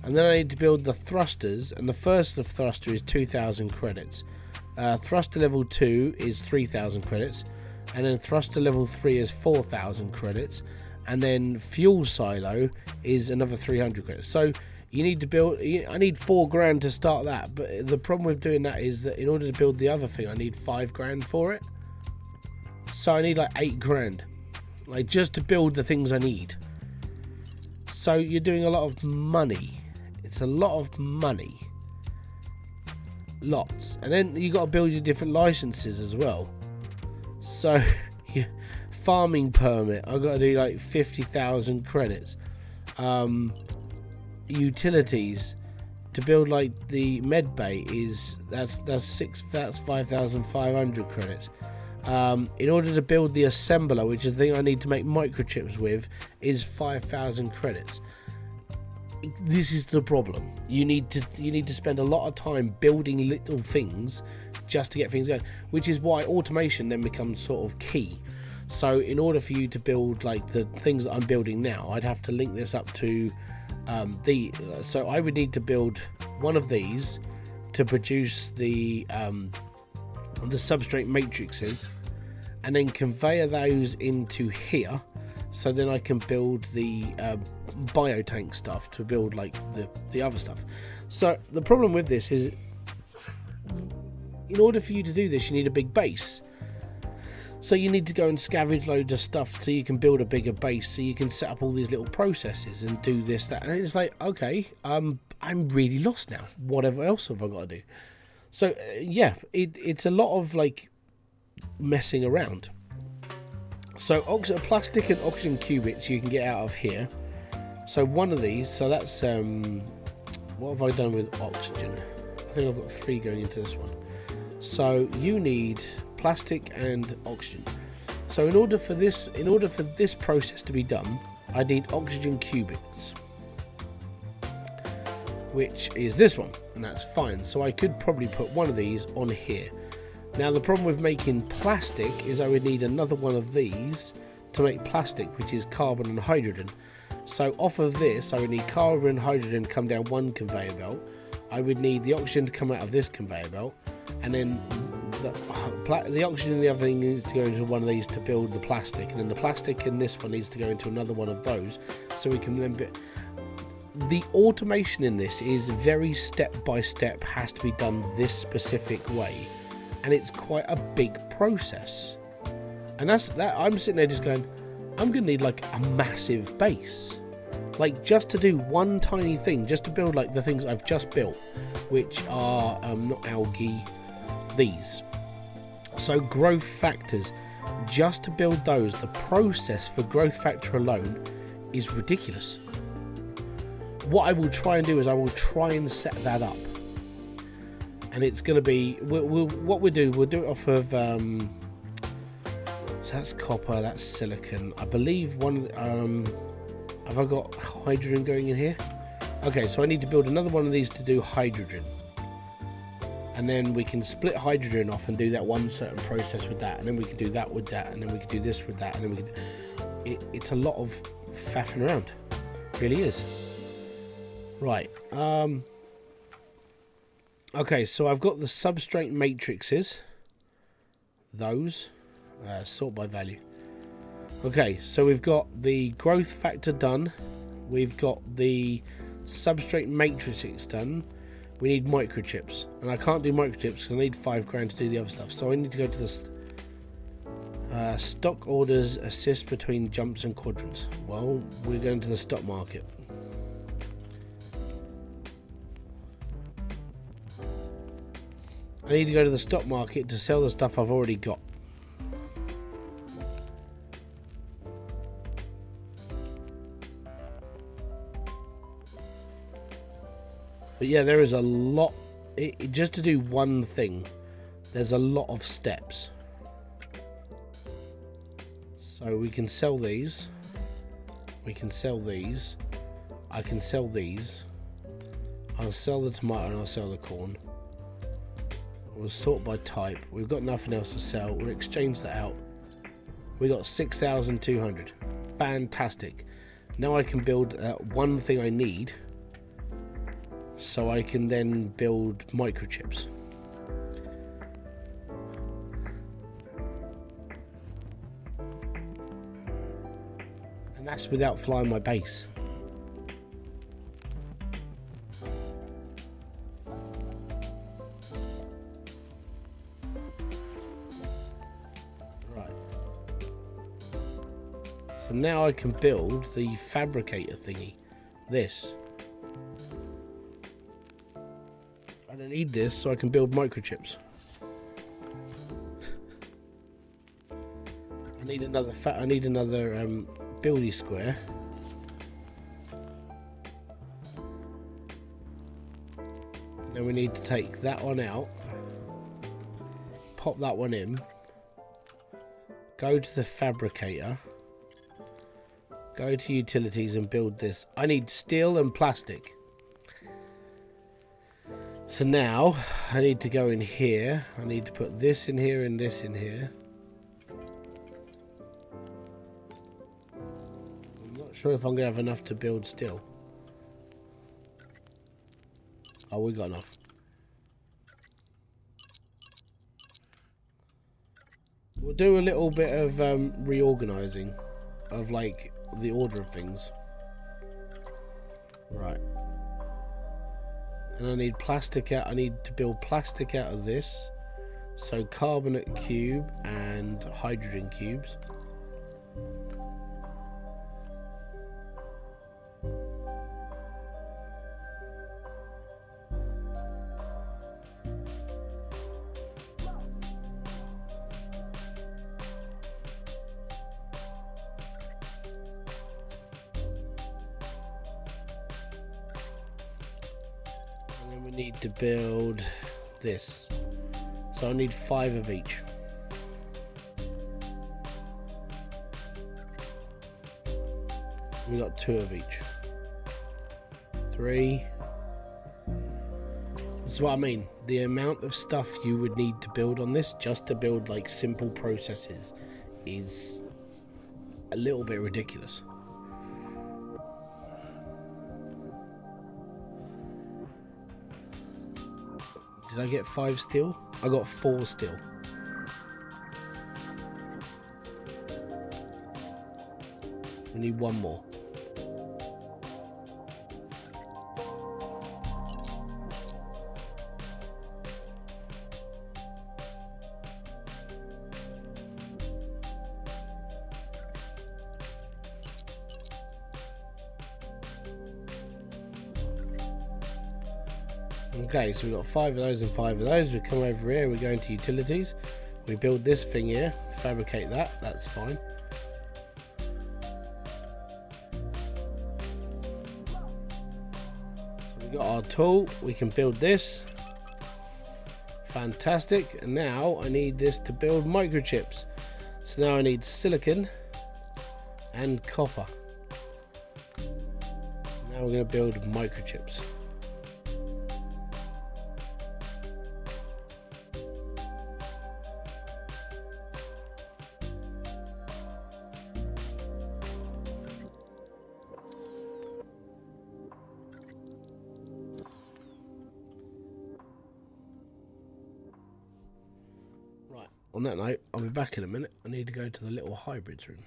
And then I need to build the thrusters, and the first thruster is 2,000 credits. Thruster level 2 is 3,000 credits. And then thruster level 3 is 4,000 credits, and then fuel silo is another 300 credits. So you need to build, I need 4 grand to start that, but the problem with doing that is that in order to build the other thing I need 5 grand for it. So I need like 8 grand, like just to build the things I need. So you're doing a lot of money. It's a lot of money, lots. And then you got to build your different licenses as well. So, yeah, farming permit, I've got to do like 50,000 credits. Utilities to build like the med bay is that's 5,500 credits. In order to build the assembler, which is the thing I need to make microchips with, is 5,000 credits. This is the problem. You need to spend a lot of time building little things just to get things going, which is why automation then becomes sort of key. So in order for you to build like the things that I'm building now, I'd have to link this up to so I would need to build one of these to produce the substrate matrices, and then conveyor those into here, so then I can build the biotank stuff to build like the other stuff. So the problem with this is, in order for you to do this, you need a big base. So you need to go and scavenge loads of stuff so you can build a bigger base, so you can set up all these little processes and do this, that, and it's like, okay, I'm really lost now. Whatever else have I got to do? So yeah, it's a lot of like messing around. So plastic and oxygen qubits you can get out of here. So one of these, so that's what have I done with oxygen? I think I've got 3 going into this one. So you need plastic and oxygen. So in order for this process to be done, I need oxygen qubits, which is this one, and that's fine. So I could probably put one of these on here. Now the problem with making plastic is I would need another one of these to make plastic, which is carbon and hydrogen. So off of this I would need carbon and hydrogen come down one conveyor belt. I would need the oxygen to come out of this conveyor belt, and then the oxygen in the other thing needs to go into one of these to build the plastic, and then the plastic in this one needs to go into another one of those, so we can then the automation in this is very step by step, has to be done this specific way, and it's quite a big process. And that's that. I'm sitting there just going, I'm gonna need like a massive base, like just to do one tiny thing, just to build like the things I've just built, which are not algae, these. So growth factors, just to build those, the process for growth factor alone is ridiculous. What I will try and do is I will try and set that up, and it's going to be what we'll do it off of so that's copper, that's silicon, I believe. One have I got hydrogen going in here? Okay, so I need to build another one of these to do hydrogen, and then we can split hydrogen off and do that one certain process with that, and then we can do that with that, and then we can do this with that, and then we can it's a lot of faffing around, it really is. Right, okay, so I've got the substrate matrices, those, sort by value. Okay, so we've got the growth factor done, we've got the substrate matrix done, we need microchips, and I can't do microchips because I need $5,000 to do the other stuff, so I need to go to the stock orders, assist between jumps and quadrants. Well, we're going to the stock market. I need to go to the stock market to sell the stuff I've already got. But yeah, there is a lot. Just to do one thing, there's a lot of steps. So we can sell these. We can sell these. I can sell these. I'll sell the tomato and I'll sell the corn. We'll sort by type. We've got nothing else to sell. We'll exchange that out. We got 6,200. Fantastic. Now I can build one thing I need, so I can then build microchips. And that's without flying my base. So now I can build the fabricator thingy. This. I don't need this, so I can build microchips. I need another buildy square. Then we need to take that one out. Pop that one in. Go to the fabricator. Go to utilities and build this. I need steel and plastic. So now I need to go in here. I need to put this in here and this in here. I'm not sure if I'm going to have enough to build steel. Oh, we got enough. We'll do a little bit of reorganizing of like the order of things. Right. And I need plastic out. I need to build plastic out of this. So carbonate cube and hydrogen cubes. Need to build this, so I need 5 of each. We got 2 of each. 3. This is what I mean. The amount of stuff you would need to build on this just to build like simple processes is a little bit ridiculous. Did I get 5 steel? I got 4 steel. We need 1 more. Okay, so we've got 5 of those and 5 of those. We come over here, we go into utilities. We build this thing here, fabricate that, that's fine. So we got our tool, we can build this. Fantastic, and now I need this to build microchips. So now I need silicon and copper. Now we're going to build microchips. Right, on that note, I'll be back in a minute. I need to go to the little hybrids room.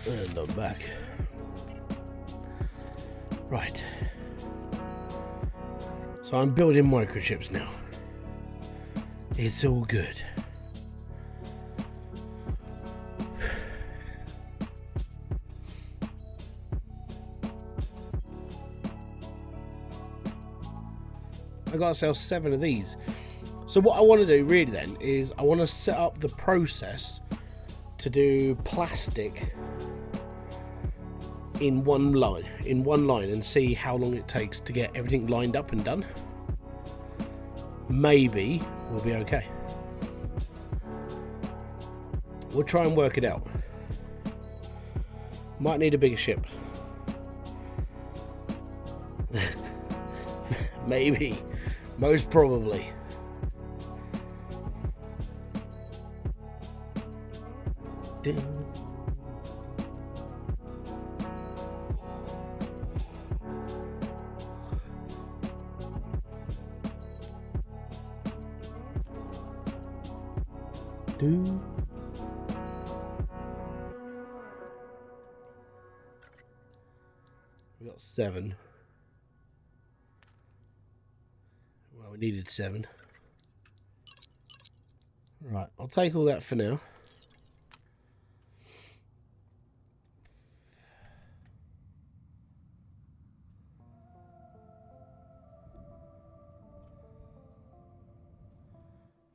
And I'm back. Right. So I'm building microchips now. It's all good. I gotta sell 7 of these. So what I want to do really then is I want to set up the process to do plastic in one line and see how long it takes to get everything lined up and done. Maybe we'll be okay. We'll try and work it out. Might need a bigger ship. Maybe. Most probably. Ding. Do. We got 7. Well, we needed 7. Right, I'll take all that for now.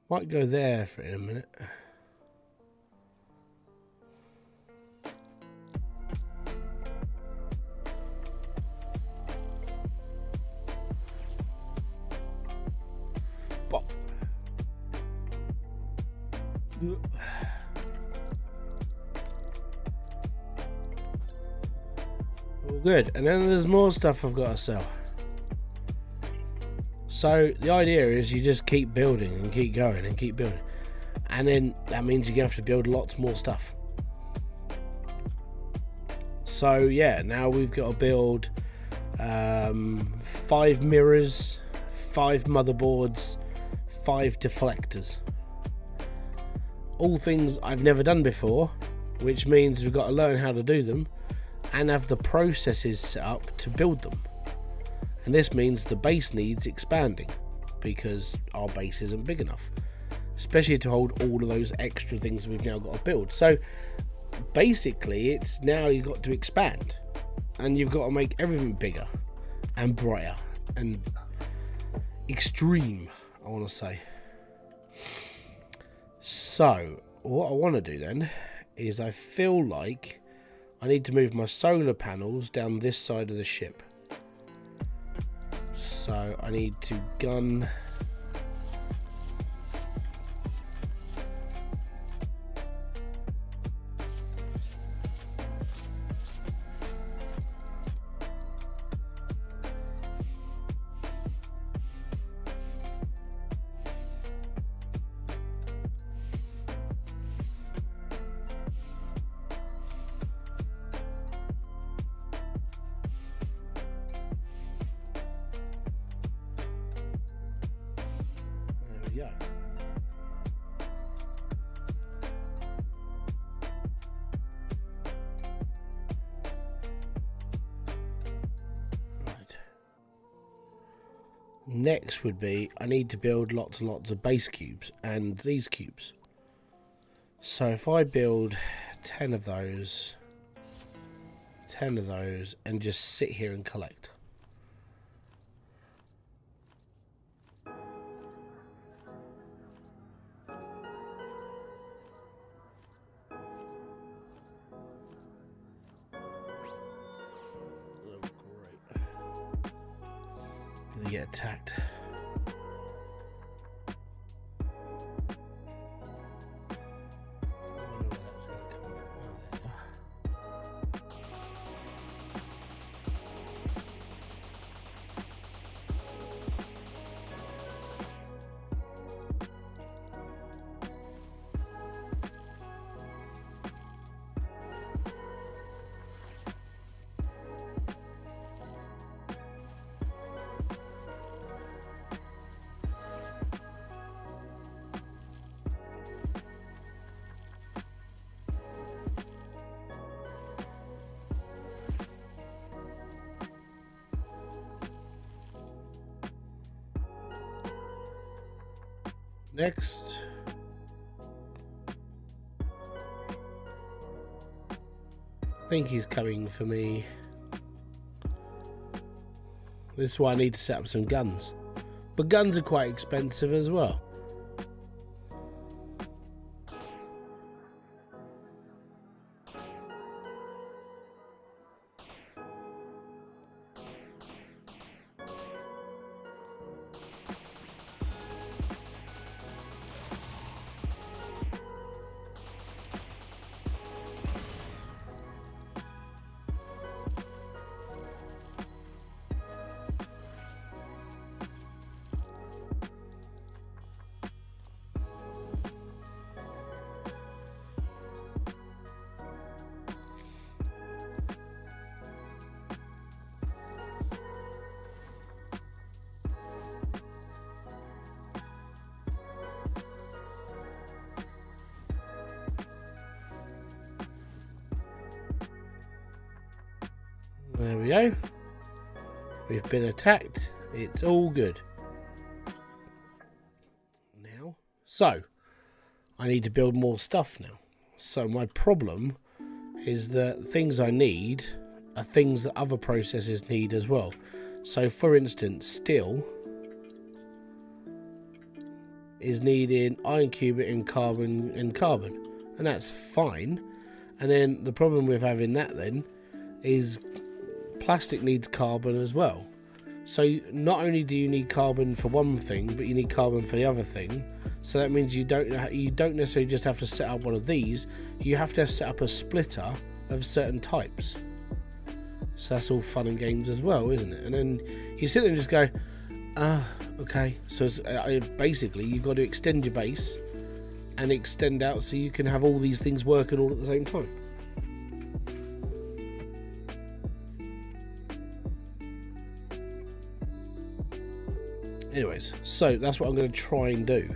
Might go there for in a minute. Well. All good. And then there's more stuff I've got to sell. So the idea is you just keep building and keep going and keep building, and then that means you're gonna have to build lots more stuff. So yeah, now we've got to build 5 mirrors, 5 motherboards, 5 deflectors. All things I've never done before, which means we've got to learn how to do them and have the processes set up to build them. And this means the base needs expanding because our base isn't big enough, especially to hold all of those extra things we've now got to build. So basically it's now you've got to expand and you've got to make everything bigger and brighter and extreme, I want to say. So what I want to do then is I feel like I need to move my solar panels down this side of the ship. So I need to gun go. Right. Next would be I need to build lots and lots of base cubes and these cubes. So if I build 10 of those, and just sit here and collect. Get attacked. Next, I think he's coming for me. This is why I need to set up some guns. But guns are quite expensive as well. There we go. We've been attacked. It's all good. Now, so I need to build more stuff now. So my problem is that things I need are things that other processes need as well. So for instance, steel is needing iron cubate and carbon, and that's fine. And then the problem with having that then is plastic needs carbon as well. So not only do you need carbon for one thing, but you need carbon for the other thing. So that means you don't necessarily just have to set up one of these. You have to set up a splitter of certain types. So that's all fun and games as well, isn't it? And then you sit there and just go, okay. So basically you've got to extend your base and extend out so you can have all these things working all at the same time. Anyways, so that's what I'm going to try and do.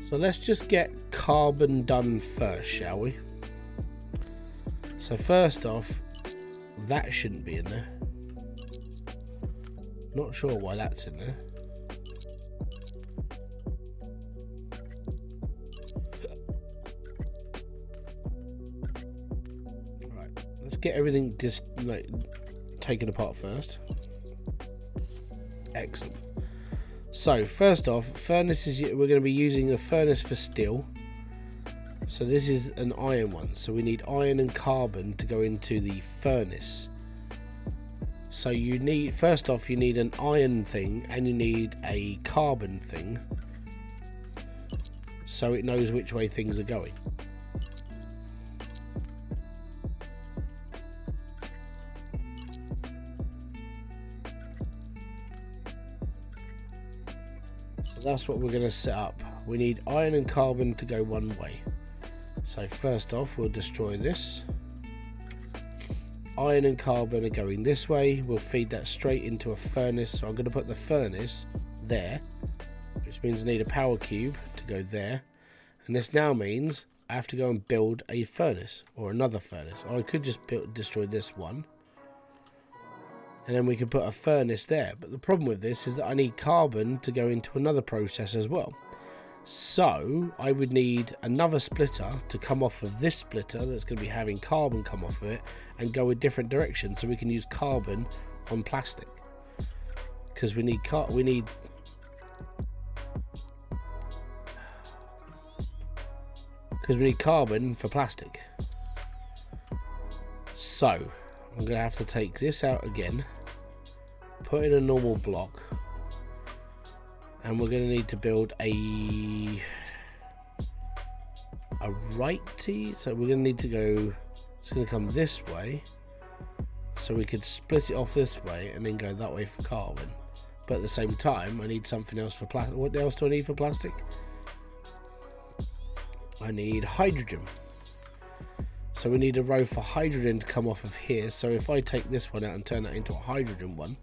So let's just get carbon done first, shall we? So first off, that shouldn't be in there. Not sure why that's in there. Right, let's get everything taken apart first. Excellent. So first off, furnaces, we're going to be using a furnace for steel. So this is an iron one. So we need iron and carbon to go into the furnace. So you need, first off, you need an iron thing and you need a carbon thing, so it knows which way things are going. So that's what we're going to set up. We need iron and carbon to go one way. So first off, we'll destroy this. Iron and carbon are going this way. We'll feed that straight into a furnace. So I'm going to put the furnace there, which means I need a power cube to go there. And this now means I have to go and build a furnace or another furnace. Or I could just destroy this one, and then we can put a furnace there. But the problem with this is that I need carbon to go into another process as well. So I would need another splitter to come off of this splitter that's going to be having carbon come off of it and go a different direction, so we can use carbon on plastic, because we need carbon for plastic. So I'm going to have to take this out again, put in a normal block, and we're going to need to build a righty. So we're going to need to go, it's going to come this way, so we could split it off this way and then go that way for carbon. But at the same time, I need something else for plastic. What else do I need for plastic? I need hydrogen. So we need a row for hydrogen to come off of here. So if I take this one out and turn that into a hydrogen one,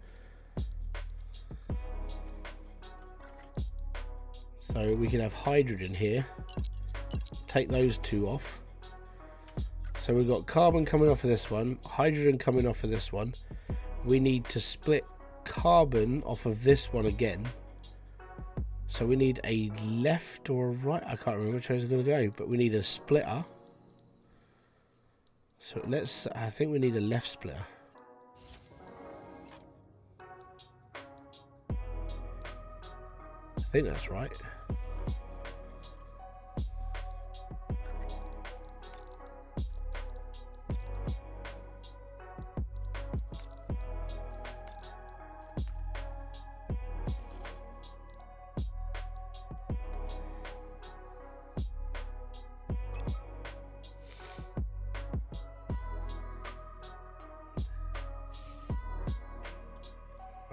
so we can have hydrogen here, take those two off. So we've got carbon coming off of this one, hydrogen coming off of this one. We need to split carbon off of this one again. So we need a left or a right, I can't remember which way it's going to go, but we need a splitter. So I think we need a left splitter. I think that's right.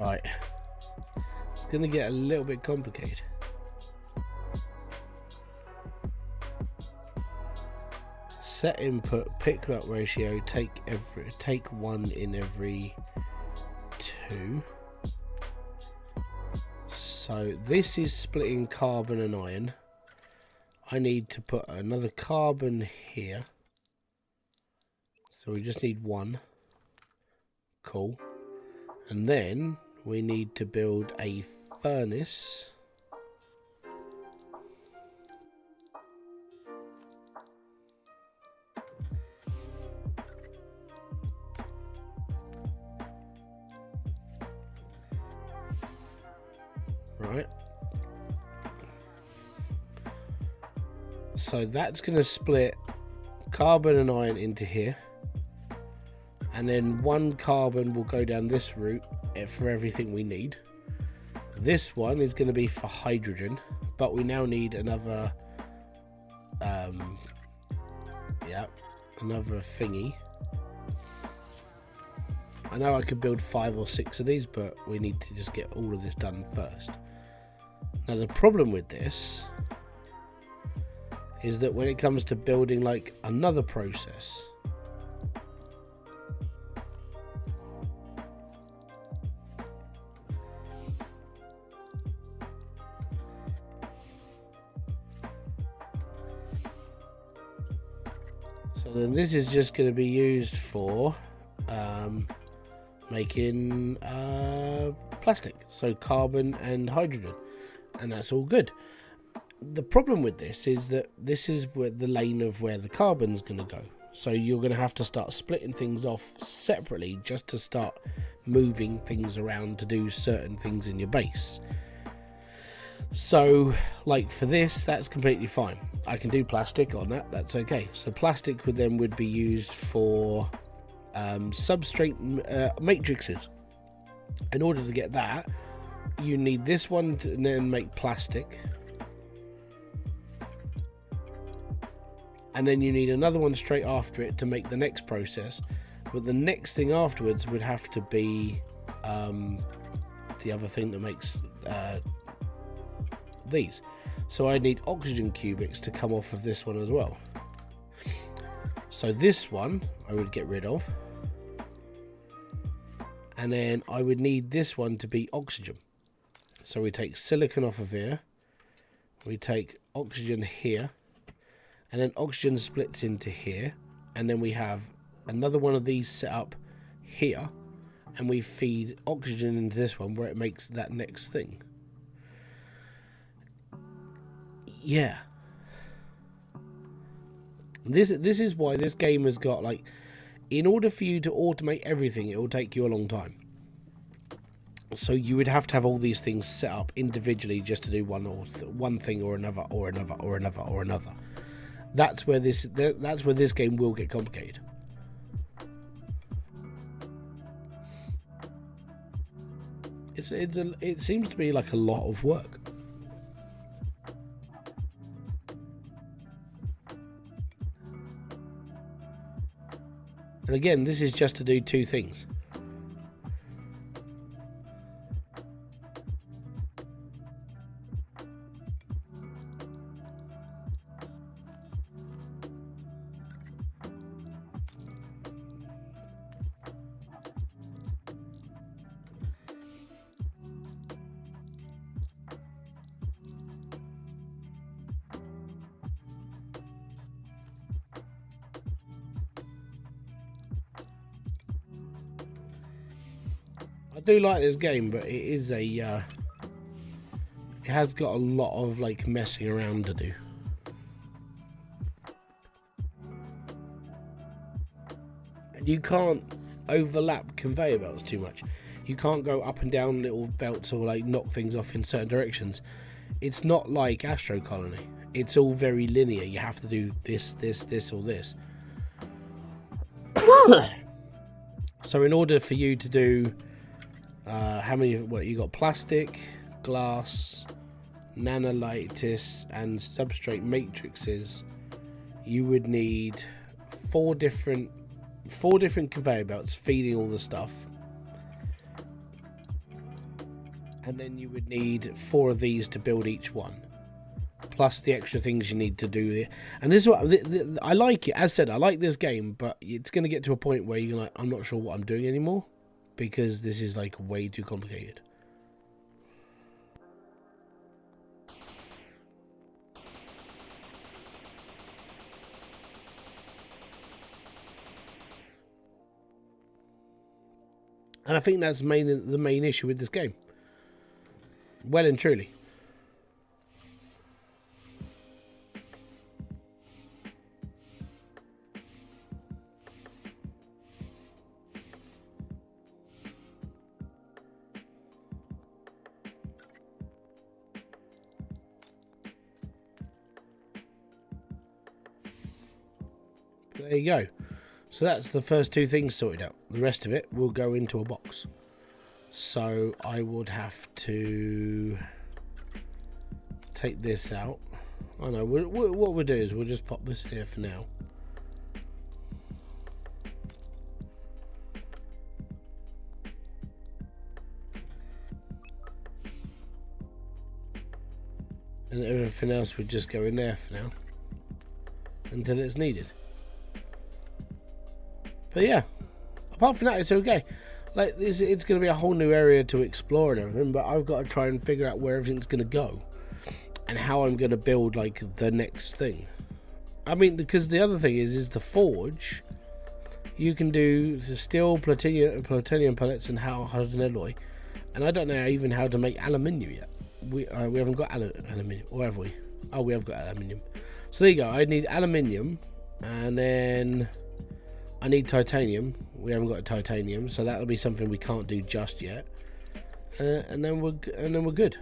Right, it's going to get a little bit complicated. Set input, pick up ratio, take one in every two. So this is splitting carbon and iron. I need to put another carbon here. So we just need one. Cool. And then we need to build a furnace. Right. So that's going to split carbon and iron into here. And then one carbon will go down this route for everything we need. This one is going to be for hydrogen, but we now need another, another thingy. I know I could build 5 or 6 of these, but we need to just get all of this done first. Now the problem with this is that when it comes to building like another process, so then this is just going to be used for making plastic, so carbon and hydrogen, and that's all good. The problem with this is that this is where the lane of where the carbon's going to go, so you're going to have to start splitting things off separately just to start moving things around to do certain things in your base. So like for this, that's completely fine. I can do plastic on that, that's okay. So plastic would be used for substrate matrices. In order to get that, you need this one to then make plastic, and then you need another one straight after it to make the next process. But the next thing afterwards would have to be the other thing that makes these. So I need oxygen cubics to come off of this one as well. So this one I would get rid of, and then I would need this one to be oxygen. So we take silicon off of here, we take oxygen here, and then oxygen splits into here, and then we have another one of these set up here, and we feed oxygen into this one where it makes that next thing. Yeah. This is why this game has got, like, in order for you to automate everything, it will take you a long time. So you would have to have all these things set up individually just to do one thing or another or another or another or another. That's where this game will get complicated. It seems to be like a lot of work. And again, this is just to do 2 things. I do like this game, but it is it has got a lot of like messing around to do. And you can't overlap conveyor belts too much. You can't go up and down little belts or like knock things off in certain directions. It's not like Astro Colony. It's all very linear. You have to do this, this, this, or this. So in order for you to do you got plastic, glass, nanolitis, and substrate matrices, you would need four different conveyor belts feeding all the stuff, and then you would need 4 of these to build each one, plus the extra things you need to do there. And this is what I like it. As said, I like this game, but it's going to get to a point where you're like, I'm not sure what I'm doing anymore, because this is like way too complicated. And I think that's the main issue with this game. Well and truly. There you go. So that's the first two things sorted out. The rest of it will go into a box. So I would have to take this out. Oh no, what we'll do is we'll just pop this in here for now. And everything else would just go in there for now. Until it's needed. But yeah, apart from that, it's okay. Like it's going to be a whole new area to explore and everything, but I've got to try and figure out where everything's going to go and how I'm going to build like the next thing. I mean, because the other thing is the forge. You can do the steel, plutonium pellets, and hardened alloy, and I don't know even how to make aluminium yet. We haven't got aluminium, or have we? Oh, we have got aluminium. So there you go. I need aluminium, and then I need titanium. We haven't got titanium, so that'll be something we can't do just yet. And then we're good.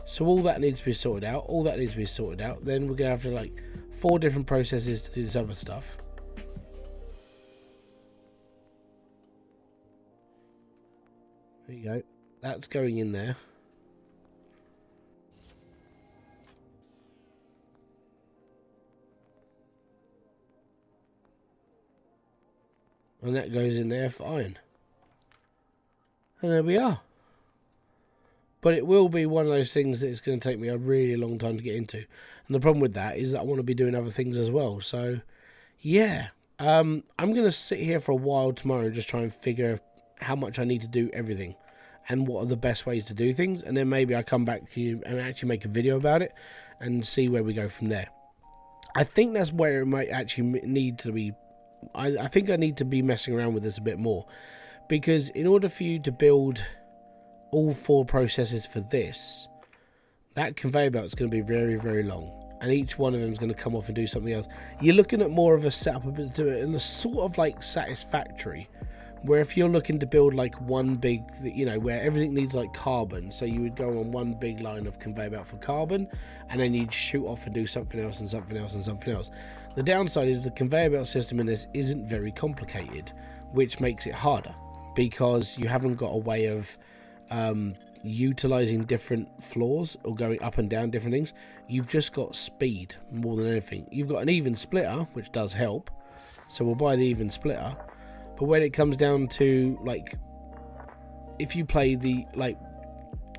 So all that needs to be sorted out. Then we're gonna have to like 4 different processes to do this other stuff. There you go. That's going in there. And that goes in there for iron. And there we are. But it will be one of those things that it's going to take me a really long time to get into. And the problem with that is that I want to be doing other things as well. So, yeah. I'm going to sit here for a while tomorrow and just try and figure how much I need to do everything. And what are the best ways to do things. And then maybe I come back to you and actually make a video about it. And see where we go from there. I think that's where it might actually need to be. I think I need to be messing around with this a bit more. Because in order for you to build all 4 processes for this, that conveyor belt is going to be very, very long. And each one of them is going to come off and do something else. You're looking at more of a setup a bit to it, and the sort of like satisfactory. Where if you're looking to build like one big, you know, where everything needs like carbon, so you would go on one big line of conveyor belt for carbon, and then you'd shoot off and do something else and something else and something else. The downside is the conveyor belt system in this isn't very complicated, which makes it harder because you haven't got a way of utilizing different floors or going up and down different things. You've just got speed more than anything. You've got an even splitter, which does help, so we'll buy the even splitter. But when it comes down to like, if you play the like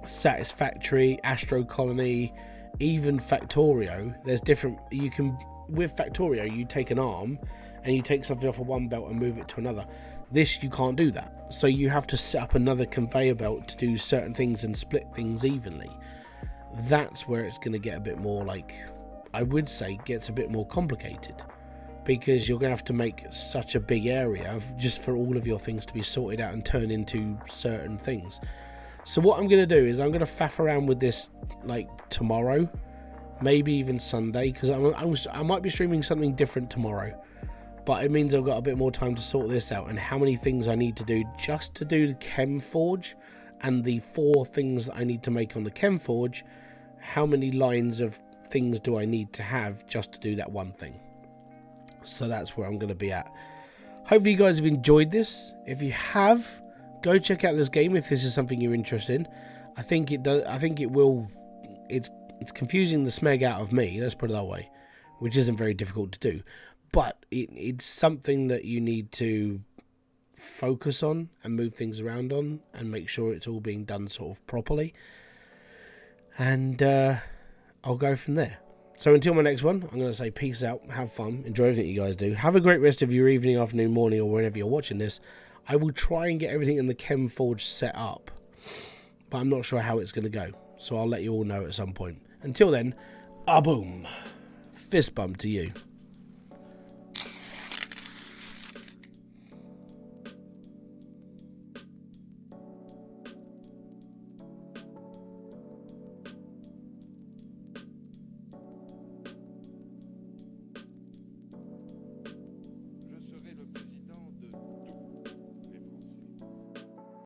Satisfactory, Astro Colony, even Factorio, there's different. You can, with Factorio, you take an arm and you take something off of one belt and move it to another. This, you can't do that. So you have to set up another conveyor belt to do certain things and split things evenly. That's where it's going to get a bit more like, I would say, gets a bit more complicated. Because you're going to have to make such a big area just for all of your things to be sorted out and turn into certain things. So what I'm going to do is I'm going to faff around with this like tomorrow, maybe even Sunday, because I might be streaming something different tomorrow. But it means I've got a bit more time to sort this out and how many things I need to do just to do the Chem Forge, and the 4 things that I need to make on the Chem Forge. How many lines of things do I need to have just to do that one thing? So that's where I'm going to be at. Hopefully you guys have enjoyed this. If you have, go check out this game if this is something you're interested in. I think it does. I think it will. It's confusing the smeg out of me. Let's put it that way, which isn't very difficult to do. But it's something that you need to focus on and move things around on and make sure it's all being done sort of properly. And I'll go from there. So until my next one, I'm going to say peace out, have fun, enjoy everything you guys do. Have a great rest of your evening, afternoon, morning, or whenever you're watching this. I will try and get everything in the Chem Forge set up, but I'm not sure how it's going to go. So I'll let you all know at some point. Until then, boom. Fist bump to you.